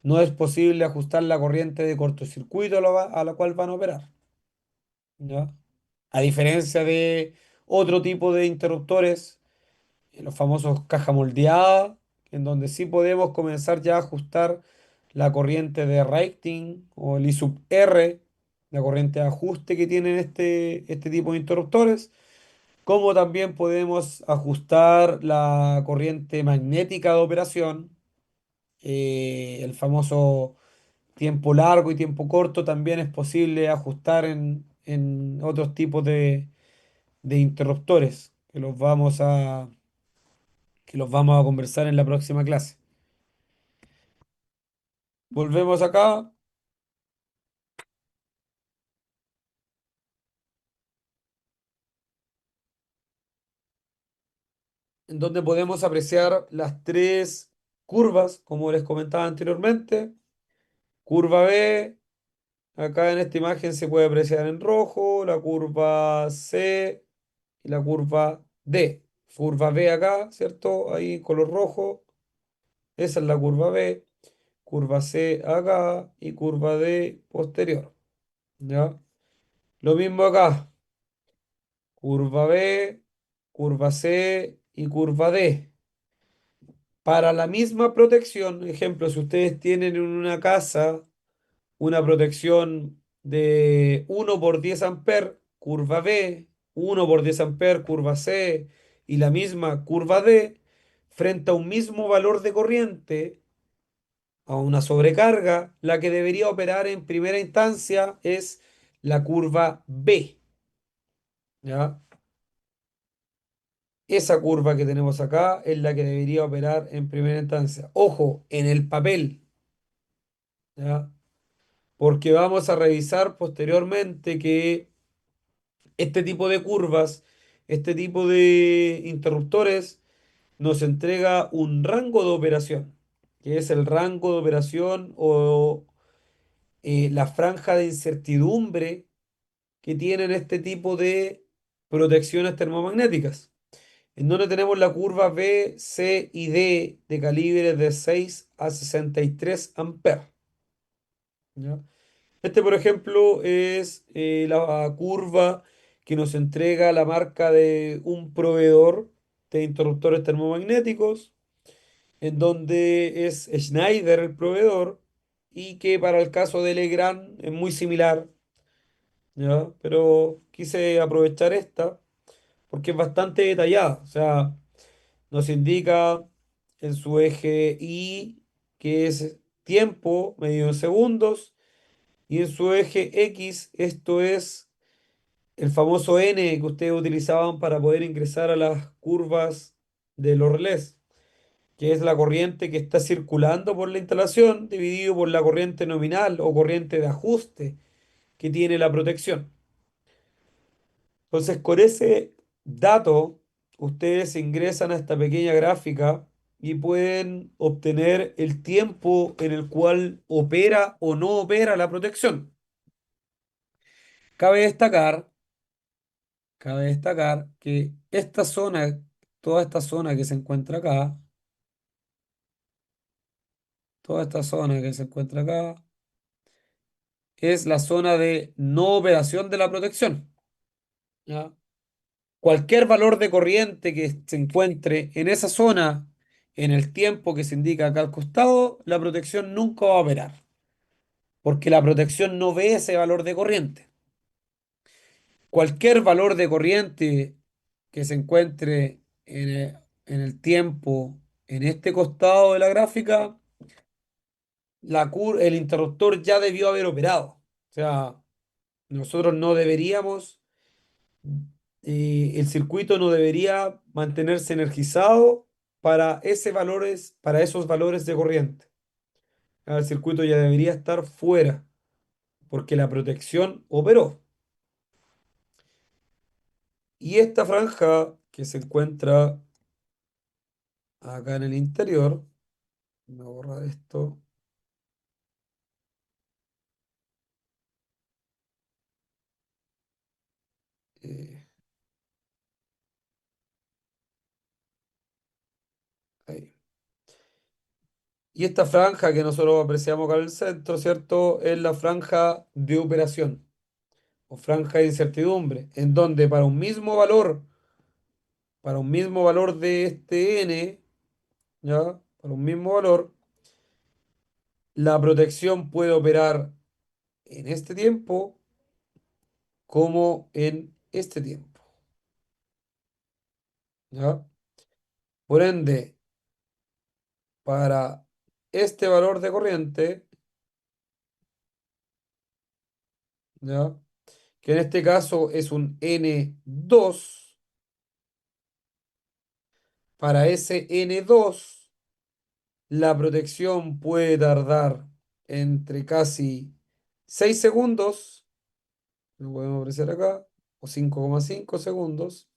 Speaker 1: no es posible ajustar la corriente de cortocircuito a la cual van a operar, ¿ya? A diferencia de otro tipo de interruptores, los famosos caja moldeada, en donde sí podemos comenzar ya a ajustar la corriente de rating o el I sub R, la corriente de ajuste que tienen este tipo de interruptores, como también podemos ajustar la corriente magnética de operación, el famoso tiempo largo y tiempo corto también es posible ajustar en otros tipos de interruptores que los vamos a conversar en la próxima clase. Volvemos acá, en donde podemos apreciar las tres curvas, como les comentaba anteriormente. Curva B, acá en esta imagen se puede apreciar en rojo, la curva C y la curva D. Curva B acá, ¿cierto? Ahí en color rojo. Esa es la curva B. Curva C acá y curva D posterior. ¿Ya? Lo mismo acá. Curva B, curva C y curva D. Para la misma protección, ejemplo, si ustedes tienen en una casa una protección de 1 por 10 amperes, curva B, 1 por 10 amperes, curva C, y la misma curva D, frente a un mismo valor de corriente, a una sobrecarga, la que debería operar en primera instancia es la curva B, ¿ya? Esa curva que tenemos acá es la que debería operar en primera instancia. Ojo, en el papel, ¿ya? Porque vamos a revisar posteriormente que este tipo de curvas, este tipo de interruptores, nos entrega un rango de operación, que es el rango de operación o la franja de incertidumbre que tienen este tipo de protecciones termomagnéticas, en donde tenemos la curva B, C y D de calibres de 6 a 63 amperes. ¿Ya? Este, por ejemplo, es la curva que nos entrega la marca de un proveedor de interruptores termomagnéticos, en donde es Schneider el proveedor, y que para el caso de Legrand es muy similar, ¿ya? Pero quise aprovechar esta porque es bastante detallada. O sea, nos indica en su eje Y, que es tiempo medido en segundos, y en su eje X, esto es el famoso N que ustedes utilizaban para poder ingresar a las curvas de los relés, que es la corriente que está circulando por la instalación dividido por la corriente nominal o corriente de ajuste que tiene la protección. Entonces, con ese dato, ustedes ingresan a esta pequeña gráfica y pueden obtener el tiempo en el cual opera o no opera la protección. Cabe destacar, cabe destacar que esta zona, toda esta zona que se encuentra acá, toda esta zona que se encuentra acá, es la zona de no operación de la protección, ¿ya? Cualquier valor de corriente que se encuentre en esa zona en el tiempo que se indica acá al costado, la protección nunca va a operar, porque la protección no ve ese valor de corriente. Cualquier valor de corriente que se encuentre en el tiempo en este costado de la gráfica, el interruptor ya debió haber operado. O sea, nosotros no deberíamos, el circuito no debería mantenerse energizado para esos valores de corriente. El circuito ya debería estar fuera, porque la protección operó. Y esta franja que se encuentra acá en el interior, voy a borrar esto. eh, ahí. Y esta franja que nosotros apreciamos acá en el centro, ¿cierto? Es la franja de operación o franja de incertidumbre, en donde para un mismo valor de este n, ¿ya? Para un mismo valor, la protección puede operar en este tiempo como en este tiempo, ¿ya? Por ende, para este valor de corriente, ¿ya? Que en este caso es un N2, para ese N2, la protección puede tardar entre casi 6 segundos, lo podemos apreciar acá, o 5,5 segundos,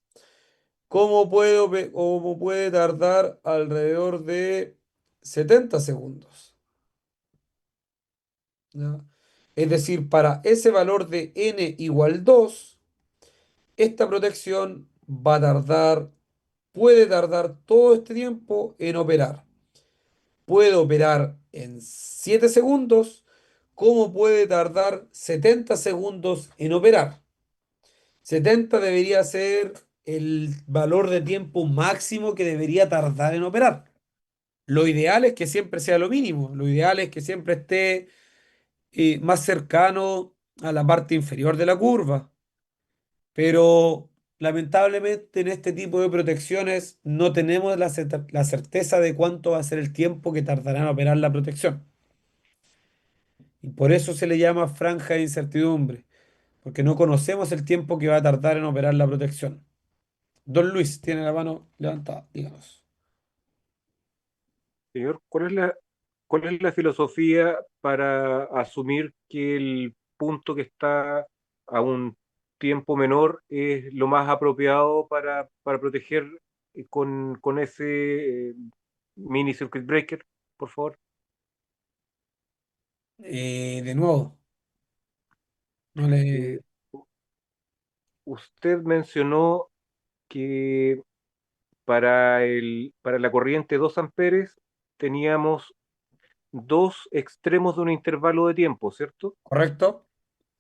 Speaker 1: como puede tardar alrededor de 70 segundos, ¿ya? Es decir, para ese valor de n igual 2, esta protección puede tardar todo este tiempo en operar. Puede operar en 7 segundos, como puede tardar 70 segundos en operar. 70 debería ser el valor de tiempo máximo que debería tardar en operar. Lo ideal es que siempre sea lo mínimo. Lo ideal es que siempre esté más cercano a la parte inferior de la curva. Pero lamentablemente en este tipo de protecciones no tenemos la certeza de cuánto va a ser el tiempo que tardará en operar la protección. Y por eso se le llama franja de incertidumbre, porque no conocemos el tiempo que va a tardar en operar la protección. Don Luis tiene la mano levantada, díganos.
Speaker 5: Señor, cuál es la filosofía para asumir que el punto que está a un tiempo menor es lo más apropiado para proteger con ese mini circuit breaker, por favor?
Speaker 1: De nuevo, no
Speaker 5: Eh,
Speaker 1: le...
Speaker 5: Usted mencionó que para la corriente 2 amperes teníamos dos extremos de un intervalo de tiempo, ¿cierto?
Speaker 1: ¿Correcto?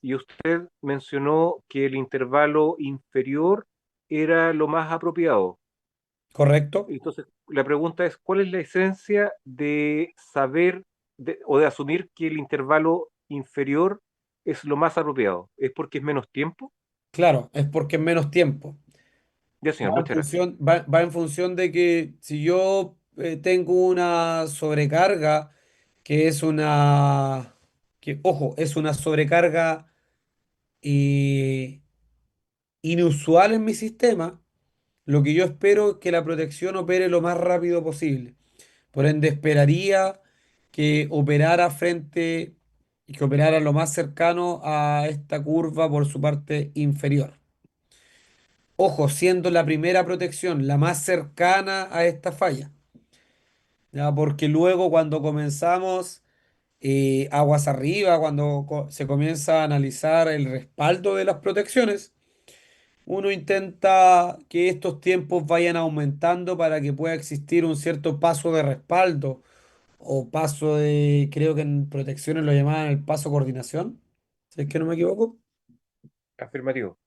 Speaker 5: Y usted mencionó que el intervalo inferior era lo más apropiado.
Speaker 1: ¿Correcto?
Speaker 5: Entonces, la pregunta es, ¿cuál es la esencia de saber o de asumir que el intervalo inferior es lo más apropiado? ¿Es porque es menos tiempo?
Speaker 1: Claro, es porque es menos tiempo.
Speaker 5: Ya, señor, muchas gracias.
Speaker 1: Va en función de que si yo tengo una sobrecarga, que es ojo, es una sobrecarga eh, inusual en mi sistema, lo que yo espero es que la protección opere lo más rápido posible. Por ende, esperaría que operara que operara lo más cercano a esta curva por su parte inferior. Ojo, siendo la primera protección la más cercana a esta falla, ¿ya? Porque luego cuando comenzamos aguas arriba, cuando se comienza a analizar el respaldo de las protecciones, uno intenta que estos tiempos vayan aumentando para que pueda existir un cierto paso de respaldo o paso de, creo que en protecciones lo llamaban el paso coordinación, si es que no me equivoco.
Speaker 5: Afirmativo.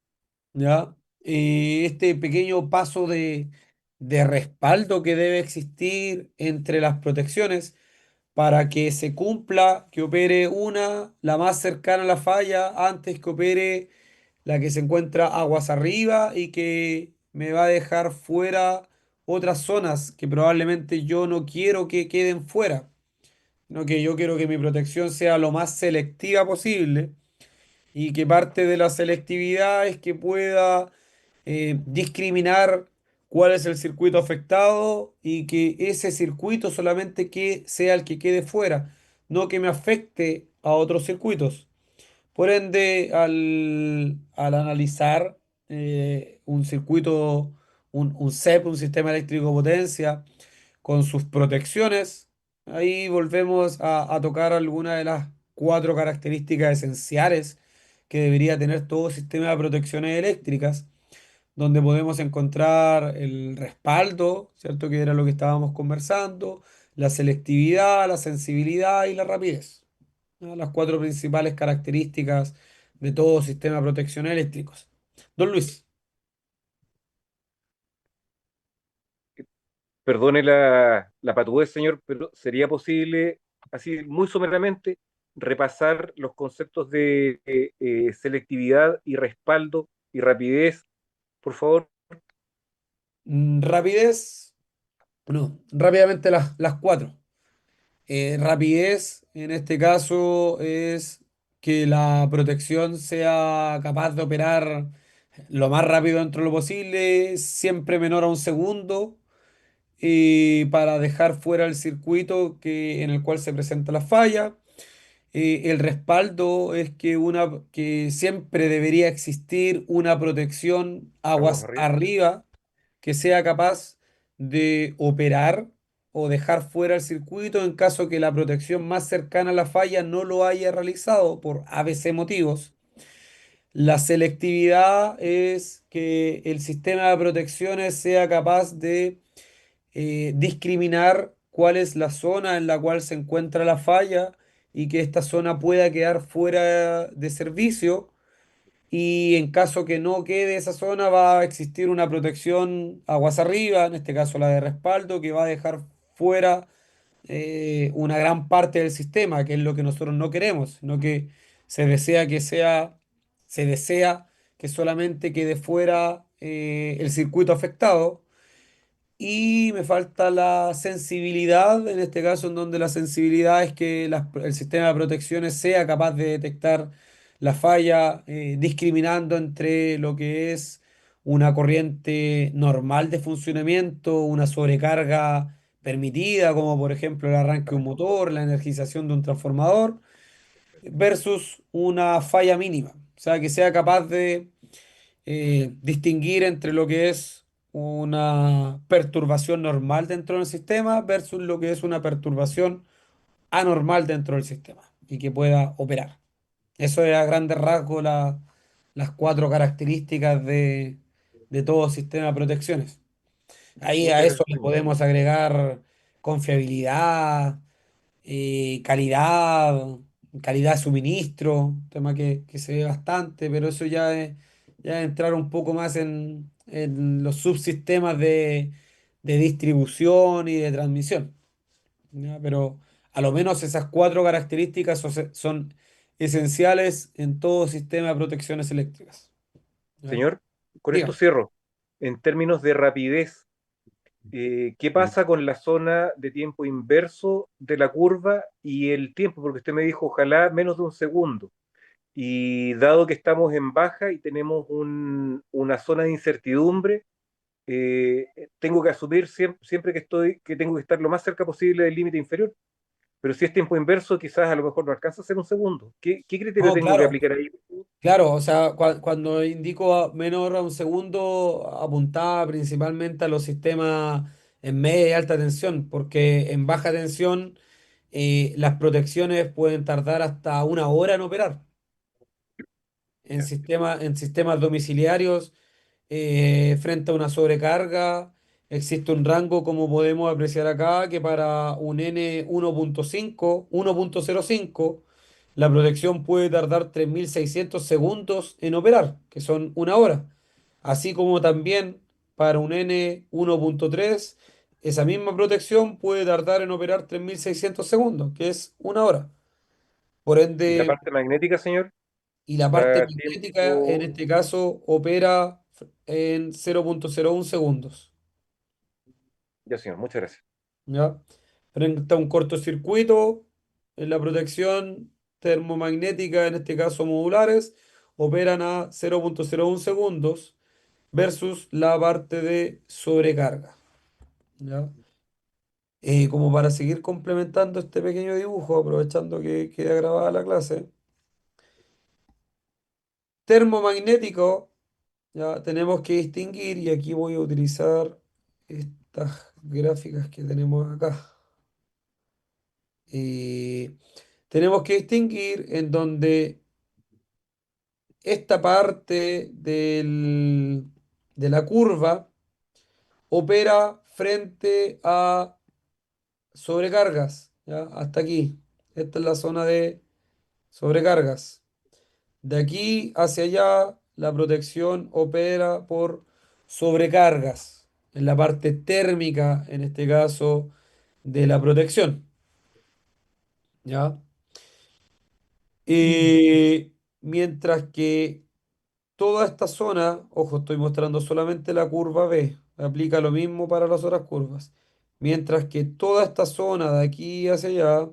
Speaker 1: ¿Ya? Este pequeño paso de respaldo que debe existir entre las protecciones para que se cumpla, que opere una, la más cercana a la falla, antes que opere la que se encuentra aguas arriba y que me va a dejar fuera otras zonas que probablemente yo no quiero que queden fuera, sino que yo quiero que mi protección sea lo más selectiva posible y que parte de la selectividad es que pueda discriminar cuál es el circuito afectado y que ese circuito solamente que sea el que quede fuera, no que me afecte a otros circuitos. Por ende, al analizar un circuito, un CEP, un sistema eléctrico de potencia, con sus protecciones, ahí volvemos a tocar algunas de las cuatro características esenciales que debería tener todo sistema de protecciones eléctricas, donde podemos encontrar el respaldo, ¿cierto? Que era lo que estábamos conversando, la selectividad, la sensibilidad y la rapidez, ¿no? Las cuatro principales características de todo sistema de protección eléctricos. Don Luis.
Speaker 5: Perdone la patudez, señor, pero ¿sería posible, así muy someramente, repasar los conceptos de selectividad y respaldo y rapidez, por favor?
Speaker 1: Rapidez, no, rápidamente las cuatro. Rapidez, en este caso, es que la protección sea capaz de operar lo más rápido dentro de lo posible, siempre menor a un segundo, para dejar fuera el circuito en el cual se presenta la falla. El respaldo es que siempre debería existir una protección
Speaker 5: Aguas
Speaker 1: aguas
Speaker 5: arriba.
Speaker 1: arriba que sea capaz de operar o dejar fuera el circuito en caso que la protección más cercana a la falla no lo haya realizado por ABC motivos. La selectividad es que el sistema de protecciones sea capaz de discriminar cuál es la zona en la cual se encuentra la falla y que esta zona pueda quedar fuera de servicio, y en caso que no quede esa zona va a existir una protección aguas arriba, en este caso la de respaldo, que va a dejar fuera una gran parte del sistema, que es lo que nosotros no queremos, sino que se desea que sea, se desea que solamente quede fuera el circuito afectado. Y me falta la sensibilidad, en este caso en donde la sensibilidad es que el sistema de protecciones sea capaz de detectar la falla, discriminando entre lo que es una corriente normal de funcionamiento, una sobrecarga permitida, como por ejemplo el arranque de un motor, la energización de un transformador, versus una falla mínima. O sea, que sea capaz de distinguir entre lo que es una perturbación normal dentro del sistema versus lo que es una perturbación anormal dentro del sistema y que pueda operar. Eso es a grandes rasgos las cuatro características de todo sistema de protecciones. Ahí a
Speaker 5: Muchas
Speaker 1: eso
Speaker 5: gracias,
Speaker 1: le
Speaker 5: señor.
Speaker 1: podemos agregar confiabilidad, calidad, calidad de suministro, un tema que se ve bastante, pero eso ya es entrar un poco más en los subsistemas de distribución y de transmisión, ¿ya? Pero a lo menos esas cuatro características son esenciales en todo sistema de protecciones eléctricas, ¿ya?
Speaker 5: Señor, con esto
Speaker 1: Dígame.
Speaker 5: cierro. En términos de rapidez, ¿qué pasa con la zona de tiempo inverso de la curva y el tiempo? Porque usted me dijo, ojalá menos de un segundo. Y dado que estamos en baja y tenemos una zona de incertidumbre, eh, tengo que asumir siempre que tengo que estar lo más cerca posible del límite inferior. Pero si es tiempo inverso, quizás a lo mejor no alcanza a ser un segundo. ¿Qué criterio
Speaker 1: No,
Speaker 5: tengo que
Speaker 1: claro.
Speaker 5: aplicar ahí?
Speaker 1: Claro, o sea, cuando indico menor a un segundo, apuntaba principalmente a los sistemas en media y alta tensión, porque en baja tensión las protecciones pueden tardar hasta una hora en operar.
Speaker 5: Ya.
Speaker 1: En sistemas domiciliarios, frente a una sobrecarga, existe un rango, como podemos apreciar acá, que para un N 1.5, la protección puede tardar 3.600 segundos en operar, que son una hora. Así como también para un N 1.3, esa misma protección puede tardar en operar 3.600 segundos, que es una hora. Por
Speaker 5: ¿Y la
Speaker 1: ende,
Speaker 5: parte magnética, señor?
Speaker 1: y la parte
Speaker 5: ¿Da
Speaker 1: magnética en
Speaker 5: tiempo?
Speaker 1: este caso opera en 0.01 segundos,
Speaker 5: Ya, señor, muchas gracias.
Speaker 1: ¿ya? Frente a un cortocircuito, en la protección termomagnética, en este caso modulares, operan a 0.01 segundos versus la parte de sobrecarga, ¿ya? Como para seguir complementando este pequeño dibujo, aprovechando que queda grabada la clase, termomagnético. Ya tenemos que distinguir, y aquí voy a utilizar estas gráficas que tenemos acá. Eh, Tenemos que distinguir en donde esta parte de la curva opera frente a sobrecargas, ¿ya? Hasta aquí. Esta es la zona de sobrecargas. De aquí hacia allá, la protección opera por sobrecargas, en la parte térmica, en este caso, de la protección, ¿ya? Mientras que toda esta zona, ojo, estoy mostrando solamente la curva B, aplica lo mismo para las otras curvas. Mientras que toda esta zona de aquí hacia allá,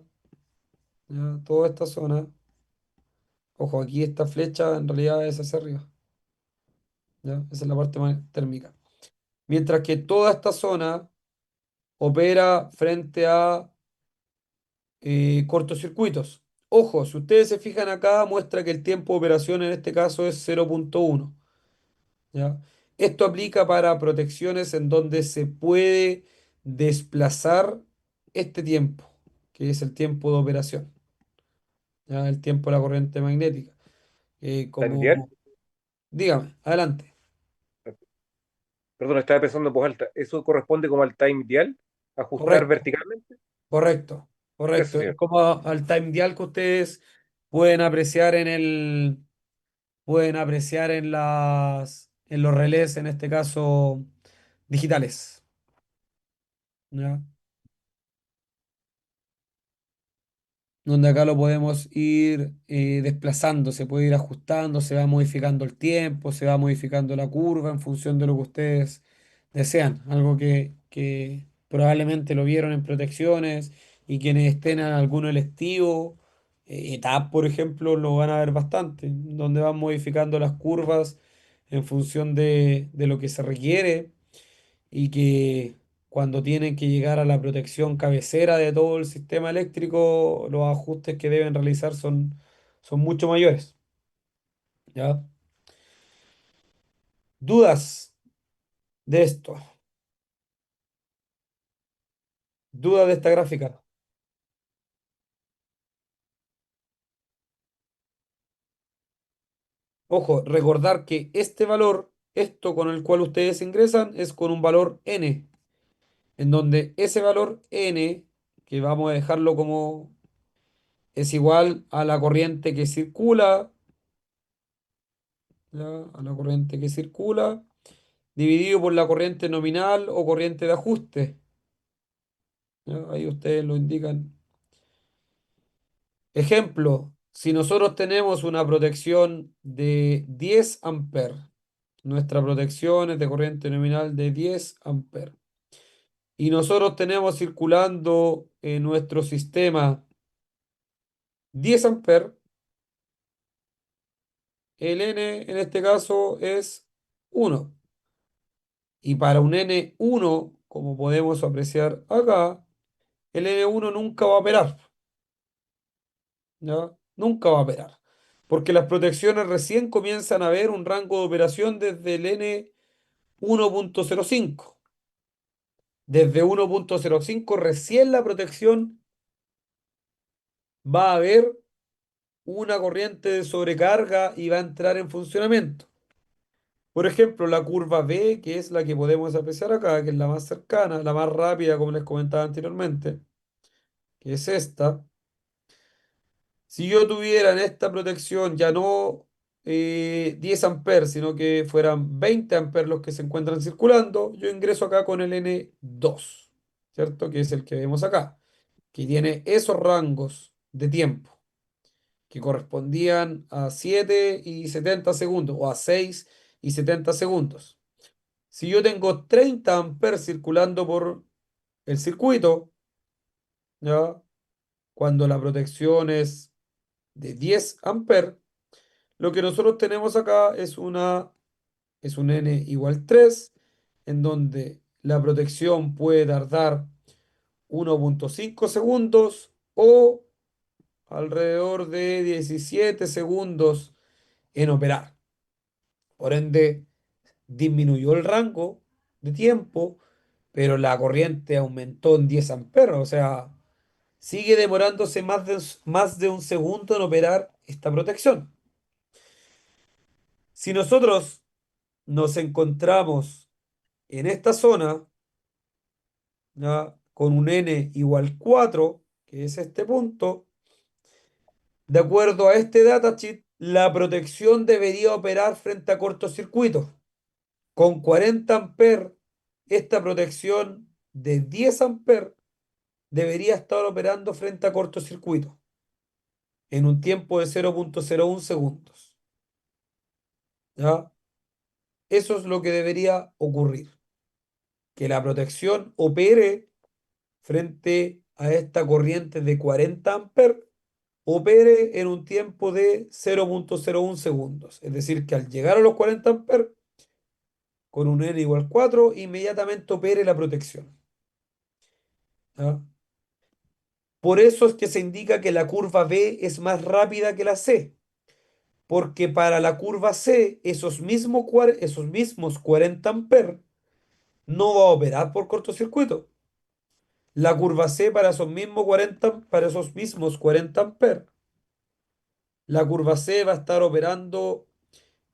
Speaker 1: ¿ya? Toda esta zona, ojo, aquí esta flecha en realidad es hacia arriba, ¿ya? Esa es la parte más térmica. Mientras que toda esta zona opera frente a cortocircuitos. Ojo, si ustedes se fijan acá, muestra que el tiempo de operación en este caso es 0,1. ¿Ya? Esto aplica para protecciones en donde se puede desplazar este tiempo, que es el tiempo de operación, ¿ya? El tiempo de la corriente magnética.
Speaker 5: ¿Time dial?
Speaker 1: Dígame, adelante.
Speaker 5: Perdón, estaba pensando en voz alta. ¿Eso corresponde como al time dial? ¿Ajustar
Speaker 1: Correcto,
Speaker 5: verticalmente?
Speaker 1: correcto,
Speaker 5: Eso,
Speaker 1: correcto. Es
Speaker 5: señor.
Speaker 1: como al time dial que ustedes pueden apreciar pueden apreciar en los relés, en este caso, digitales. ¿Ya? Donde acá lo podemos ir desplazando, se puede ir ajustando, se va modificando el tiempo, se va modificando la curva en función de lo que ustedes desean. Algo que probablemente lo vieron en protecciones y quienes estén en alguno electivo, ETAP, por ejemplo, lo van a ver bastante, donde van modificando las curvas en función de lo que se requiere y que cuando tienen que llegar a la protección cabecera de todo el sistema eléctrico, los ajustes que deben realizar son mucho mayores. ¿Ya? ¿Dudas de esto? ¿Dudas de esta gráfica? Ojo, recordar que este valor, esto con el cual ustedes ingresan, es con un valor n, en donde ese valor n, que vamos a dejarlo como es igual a la corriente que circula, ¿ya? A la corriente que circula dividido por la corriente nominal o corriente de ajuste. ¿Ya? Ahí ustedes lo indican. Ejemplo, si nosotros tenemos una protección de 10 amperes, nuestra protección es de corriente nominal de 10 amperes, y nosotros tenemos circulando en nuestro sistema 10 amperes, el N en este caso es 1. Y para un N1, como podemos apreciar acá, el N1 nunca va a operar. ¿Ya? Nunca va a operar. Porque las protecciones recién comienzan a ver un rango de operación desde el N1,05. Desde 1,05 recién la protección va a haber una corriente de sobrecarga y va a entrar en funcionamiento. Por ejemplo, la curva B, que es la que podemos apreciar acá, que es la más cercana, la más rápida, como les comentaba anteriormente, que es esta. Si yo tuviera en esta protección ya no 10 amperes, sino que fueran 20 amperes los que se encuentran circulando, yo ingreso acá con el N2, ¿cierto? Que es el que vemos acá, que tiene esos rangos de tiempo que correspondían a 7 y 70 segundos o a 6 y 70 segundos. Si yo tengo 30 amperes circulando por el circuito, ¿ya? Cuando la protección es de 10 amperes, lo que nosotros tenemos acá es un n igual 3, en donde la protección puede tardar 1,5 segundos o alrededor de 17 segundos en operar. Por ende, disminuyó el rango de tiempo, pero la corriente aumentó en 10 amperes, o sea, sigue demorándose más de un segundo en operar esta protección. Si nosotros nos encontramos en esta zona, ¿ya? Con un n igual 4, que es este punto, de acuerdo a este datasheet, la protección debería operar frente a cortocircuito. Con 40 amperes, esta protección de 10 amperes debería estar operando frente a cortocircuito en un tiempo de 0,01 segundos. ¿Ya? Eso es lo que debería ocurrir, que la protección opere frente a esta corriente de 40 amperes, opere en un tiempo de 0,01 segundos. Es decir, que al llegar a los 40 amperes, con un N igual 4, inmediatamente opere la protección. ¿Ya? Por eso es que se indica que la curva B es más rápida que la C, porque para la curva C, esos mismos 40 amperes no va a operar por cortocircuito. La curva C para esos mismos 40 amperes, la curva C va a estar operando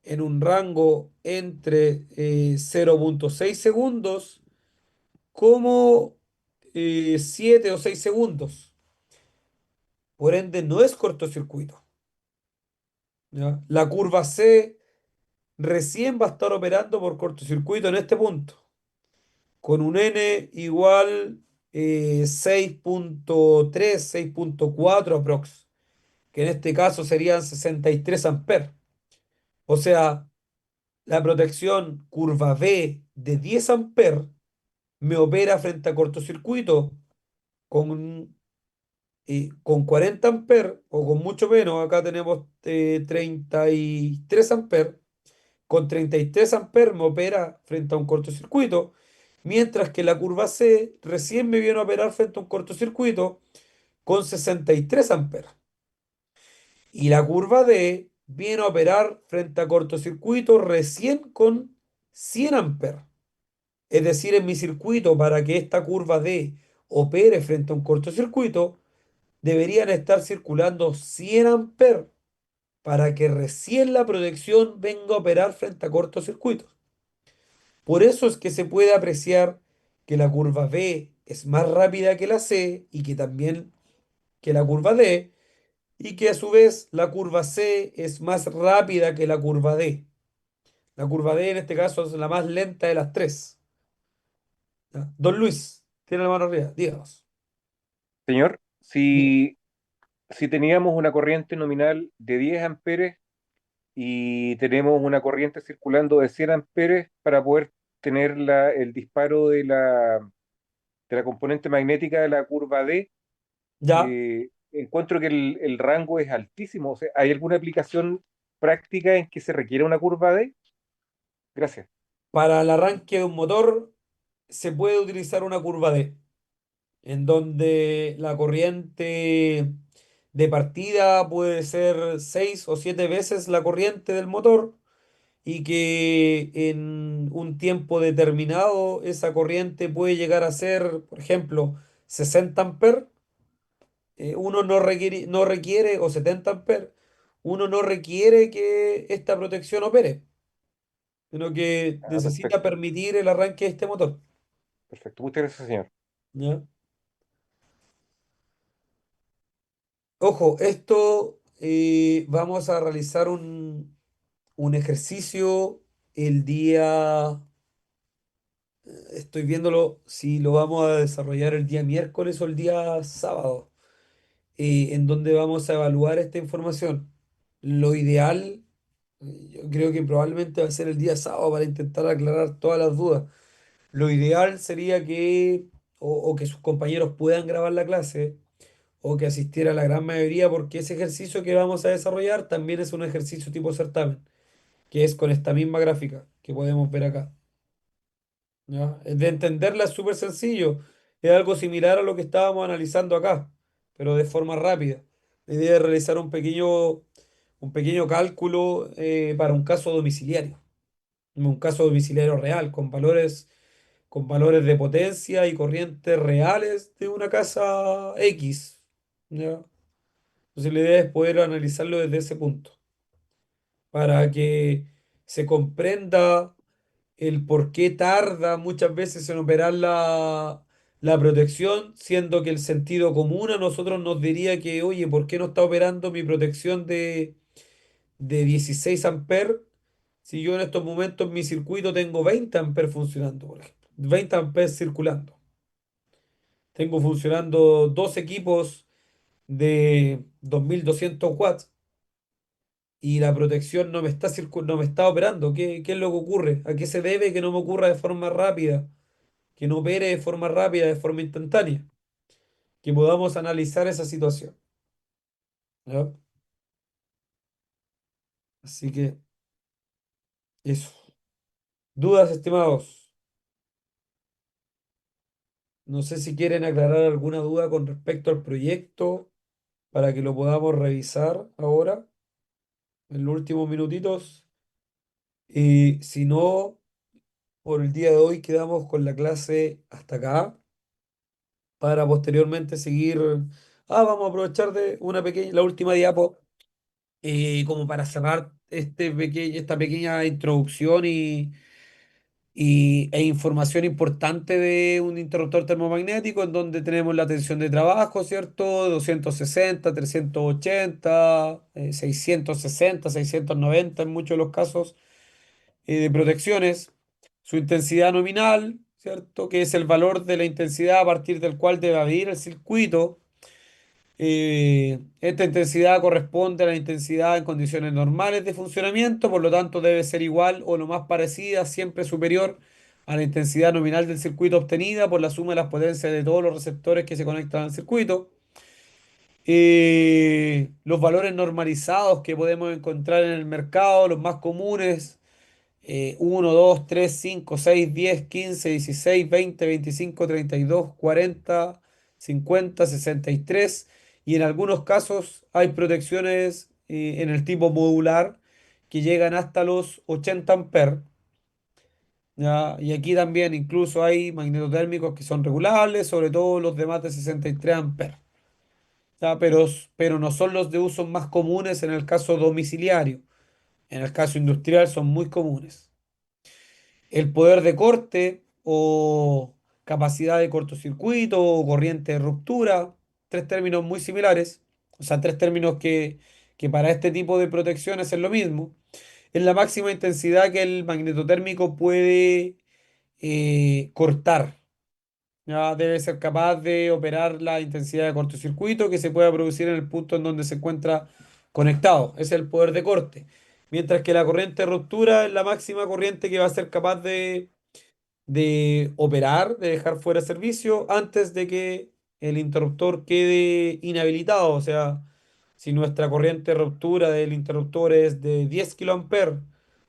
Speaker 1: en un rango entre 0,6 segundos como 7 o 6 segundos. Por ende, no es cortocircuito. ¿Ya? La curva C recién va a estar operando por cortocircuito en este punto, con un N igual 6,3, 6,4 aprox, que en este caso serían 63 amperes. O sea, la protección curva B de 10 amperes me opera frente a cortocircuito con, con 40 amperes o con mucho menos. Acá tenemos 33 amperes. Con 33 amperes me opera frente a un cortocircuito, mientras que la curva C recién me viene a operar frente a un cortocircuito con 63 amperes. Y la curva D viene a operar frente a cortocircuito recién con 100 amperes. Es decir, en mi circuito, para que esta curva D opere frente a un cortocircuito, deberían estar circulando 100 amperes para que recién la protección venga a operar frente a cortocircuitos. Por eso es que se puede apreciar que la curva B es más rápida que la C y que también que la curva D, y que a su vez la curva C es más rápida que la curva D. La curva D en este caso es la más lenta de las tres. ¿Ya? Don Luis, tiene la mano arriba, díganos.
Speaker 5: Señor,
Speaker 1: Diga.
Speaker 5: si teníamos una corriente nominal de 10 amperes y tenemos una corriente circulando de 100 amperes para poder tener el disparo de la componente magnética de la curva D,
Speaker 1: Ya,
Speaker 5: encuentro que el rango es altísimo. O sea, ¿hay alguna aplicación práctica en que se requiera una curva D? Gracias.
Speaker 1: para el arranque de un motor se puede utilizar una curva D, en donde la corriente de partida puede ser 6 o 7 veces la corriente del motor y que en un tiempo determinado esa corriente puede llegar a ser, por ejemplo, 60 amperes. Uno no requiere, o 70 amperes, uno no requiere que esta protección opere, sino que
Speaker 5: Ah,
Speaker 1: necesita
Speaker 5: perfecto,
Speaker 1: permitir el arranque de este motor.
Speaker 5: perfecto. Muchas gracias, señor.
Speaker 1: ¿Ya? Ojo, esto vamos a realizar un ejercicio el día, estoy viéndolo si lo vamos a desarrollar el día miércoles o el día sábado, en donde vamos a evaluar esta información. Lo ideal, yo creo que probablemente va a ser el día sábado para intentar aclarar todas las dudas. Lo ideal sería que, o que sus compañeros puedan grabar la clase o que asistiera la gran mayoría, porque ese ejercicio que vamos a desarrollar también es un ejercicio tipo certamen, que es con esta misma gráfica que podemos ver acá. ¿Ya? De entenderla es súper sencillo, es algo similar a lo que estábamos analizando acá, pero de forma rápida. La idea es realizar un pequeño cálculo para un caso domiciliario, un caso domiciliario real, con valores de potencia y corrientes reales de una casa X. ¿Ya? Entonces la idea es poder analizarlo desde ese punto, para que se comprenda el por qué tarda muchas veces en operar la protección, siendo que el sentido común a nosotros nos diría que, oye, ¿por qué no está operando mi protección de 16 amperes si yo en estos momentos en mi circuito tengo 20 amperes funcionando, por ejemplo? 20 amperes circulando. Tengo funcionando dos equipos de 2200 watts y la protección no me está operando. ¿Qué es lo que ocurre? ¿A qué se debe que no me ocurra de forma rápida? Que no opere de forma rápida, de forma instantánea. Que podamos analizar esa situación. ¿Ya? Así que eso. ¿Dudas, estimados? No sé si quieren aclarar alguna duda con respecto al proyecto para que lo podamos revisar ahora, en los últimos minutitos. Y si no, por el día de hoy quedamos con la clase hasta acá para posteriormente seguir. Vamos a aprovechar de la última diapo como para cerrar esta pequeña introducción e información importante de un interruptor termomagnético en donde tenemos la tensión de trabajo, ¿cierto? 260, 380, 660, 690 en muchos de los casos de protecciones, su intensidad nominal, ¿cierto? Que es el valor de la intensidad a partir del cual debe abrir el circuito. Esta intensidad corresponde a la intensidad en condiciones normales de funcionamiento, por lo tanto debe ser igual o lo más parecida, siempre superior a la intensidad nominal del circuito obtenida por la suma de las potencias de todos los receptores que se conectan al circuito. Los valores normalizados que podemos encontrar en el mercado, los más comunes, 1, 2, 3, 5, 6, 10, 15, 16, 20, 25, 32, 40, 50, 63 y en algunos casos hay protecciones en el tipo modular que llegan hasta los 80 amperes. ¿Ya? Y aquí también incluso hay magnetotérmicos que son regulables, sobre todo los de más de 63 amperes. ¿Ya? Pero no son los de usos más comunes en el caso domiciliario. En el caso industrial son muy comunes. El poder de corte o capacidad de cortocircuito o corriente de ruptura, tres términos muy similares, o sea, tres términos que para este tipo de protecciones es lo mismo, es la máxima intensidad que el magnetotérmico puede cortar. Ya debe ser capaz de operar la intensidad de cortocircuito que se pueda producir en el punto en donde se encuentra conectado. Ese es el poder de corte. Mientras que la corriente de ruptura es la máxima corriente que va a ser capaz de operar, de dejar fuera de servicio antes de que el interruptor quede inhabilitado. O sea, si nuestra corriente de ruptura del interruptor es de 10 kiloamperes,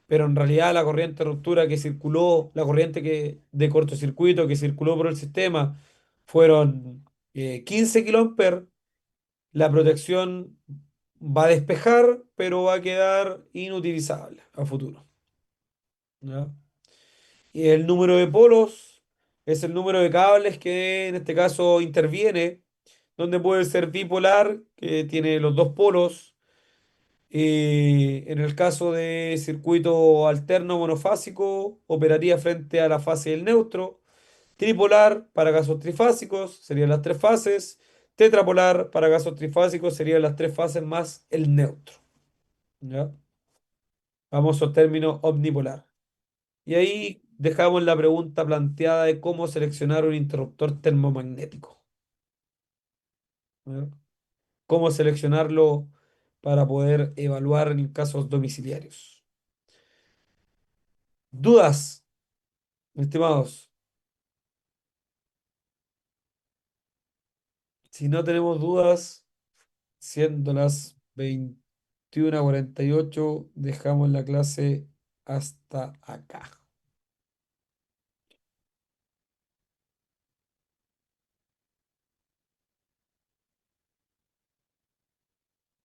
Speaker 1: pero en realidad la corriente de ruptura que circuló, la corriente de cortocircuito que circuló por el sistema fueron 15 kiloamperes, la protección va a despejar, pero va a quedar inutilizable a futuro. ¿Ya? Y el número de polos es el número de cables que en este caso interviene, donde puede ser bipolar, que tiene los dos polos. En el caso de circuito alterno monofásico, operaría frente a la fase del neutro. Tripolar para casos trifásicos serían las tres fases. Tetrapolar para casos trifásicos serían las tres fases más el neutro. ¿Ya? Famoso término omnipolar. Y ahí dejamos la pregunta planteada de cómo seleccionar un interruptor termomagnético. ¿Ya? Cómo seleccionarlo para poder evaluar en casos domiciliarios. ¿Dudas, estimados? Si no tenemos dudas, siendo las 21:48, dejamos la clase hasta acá.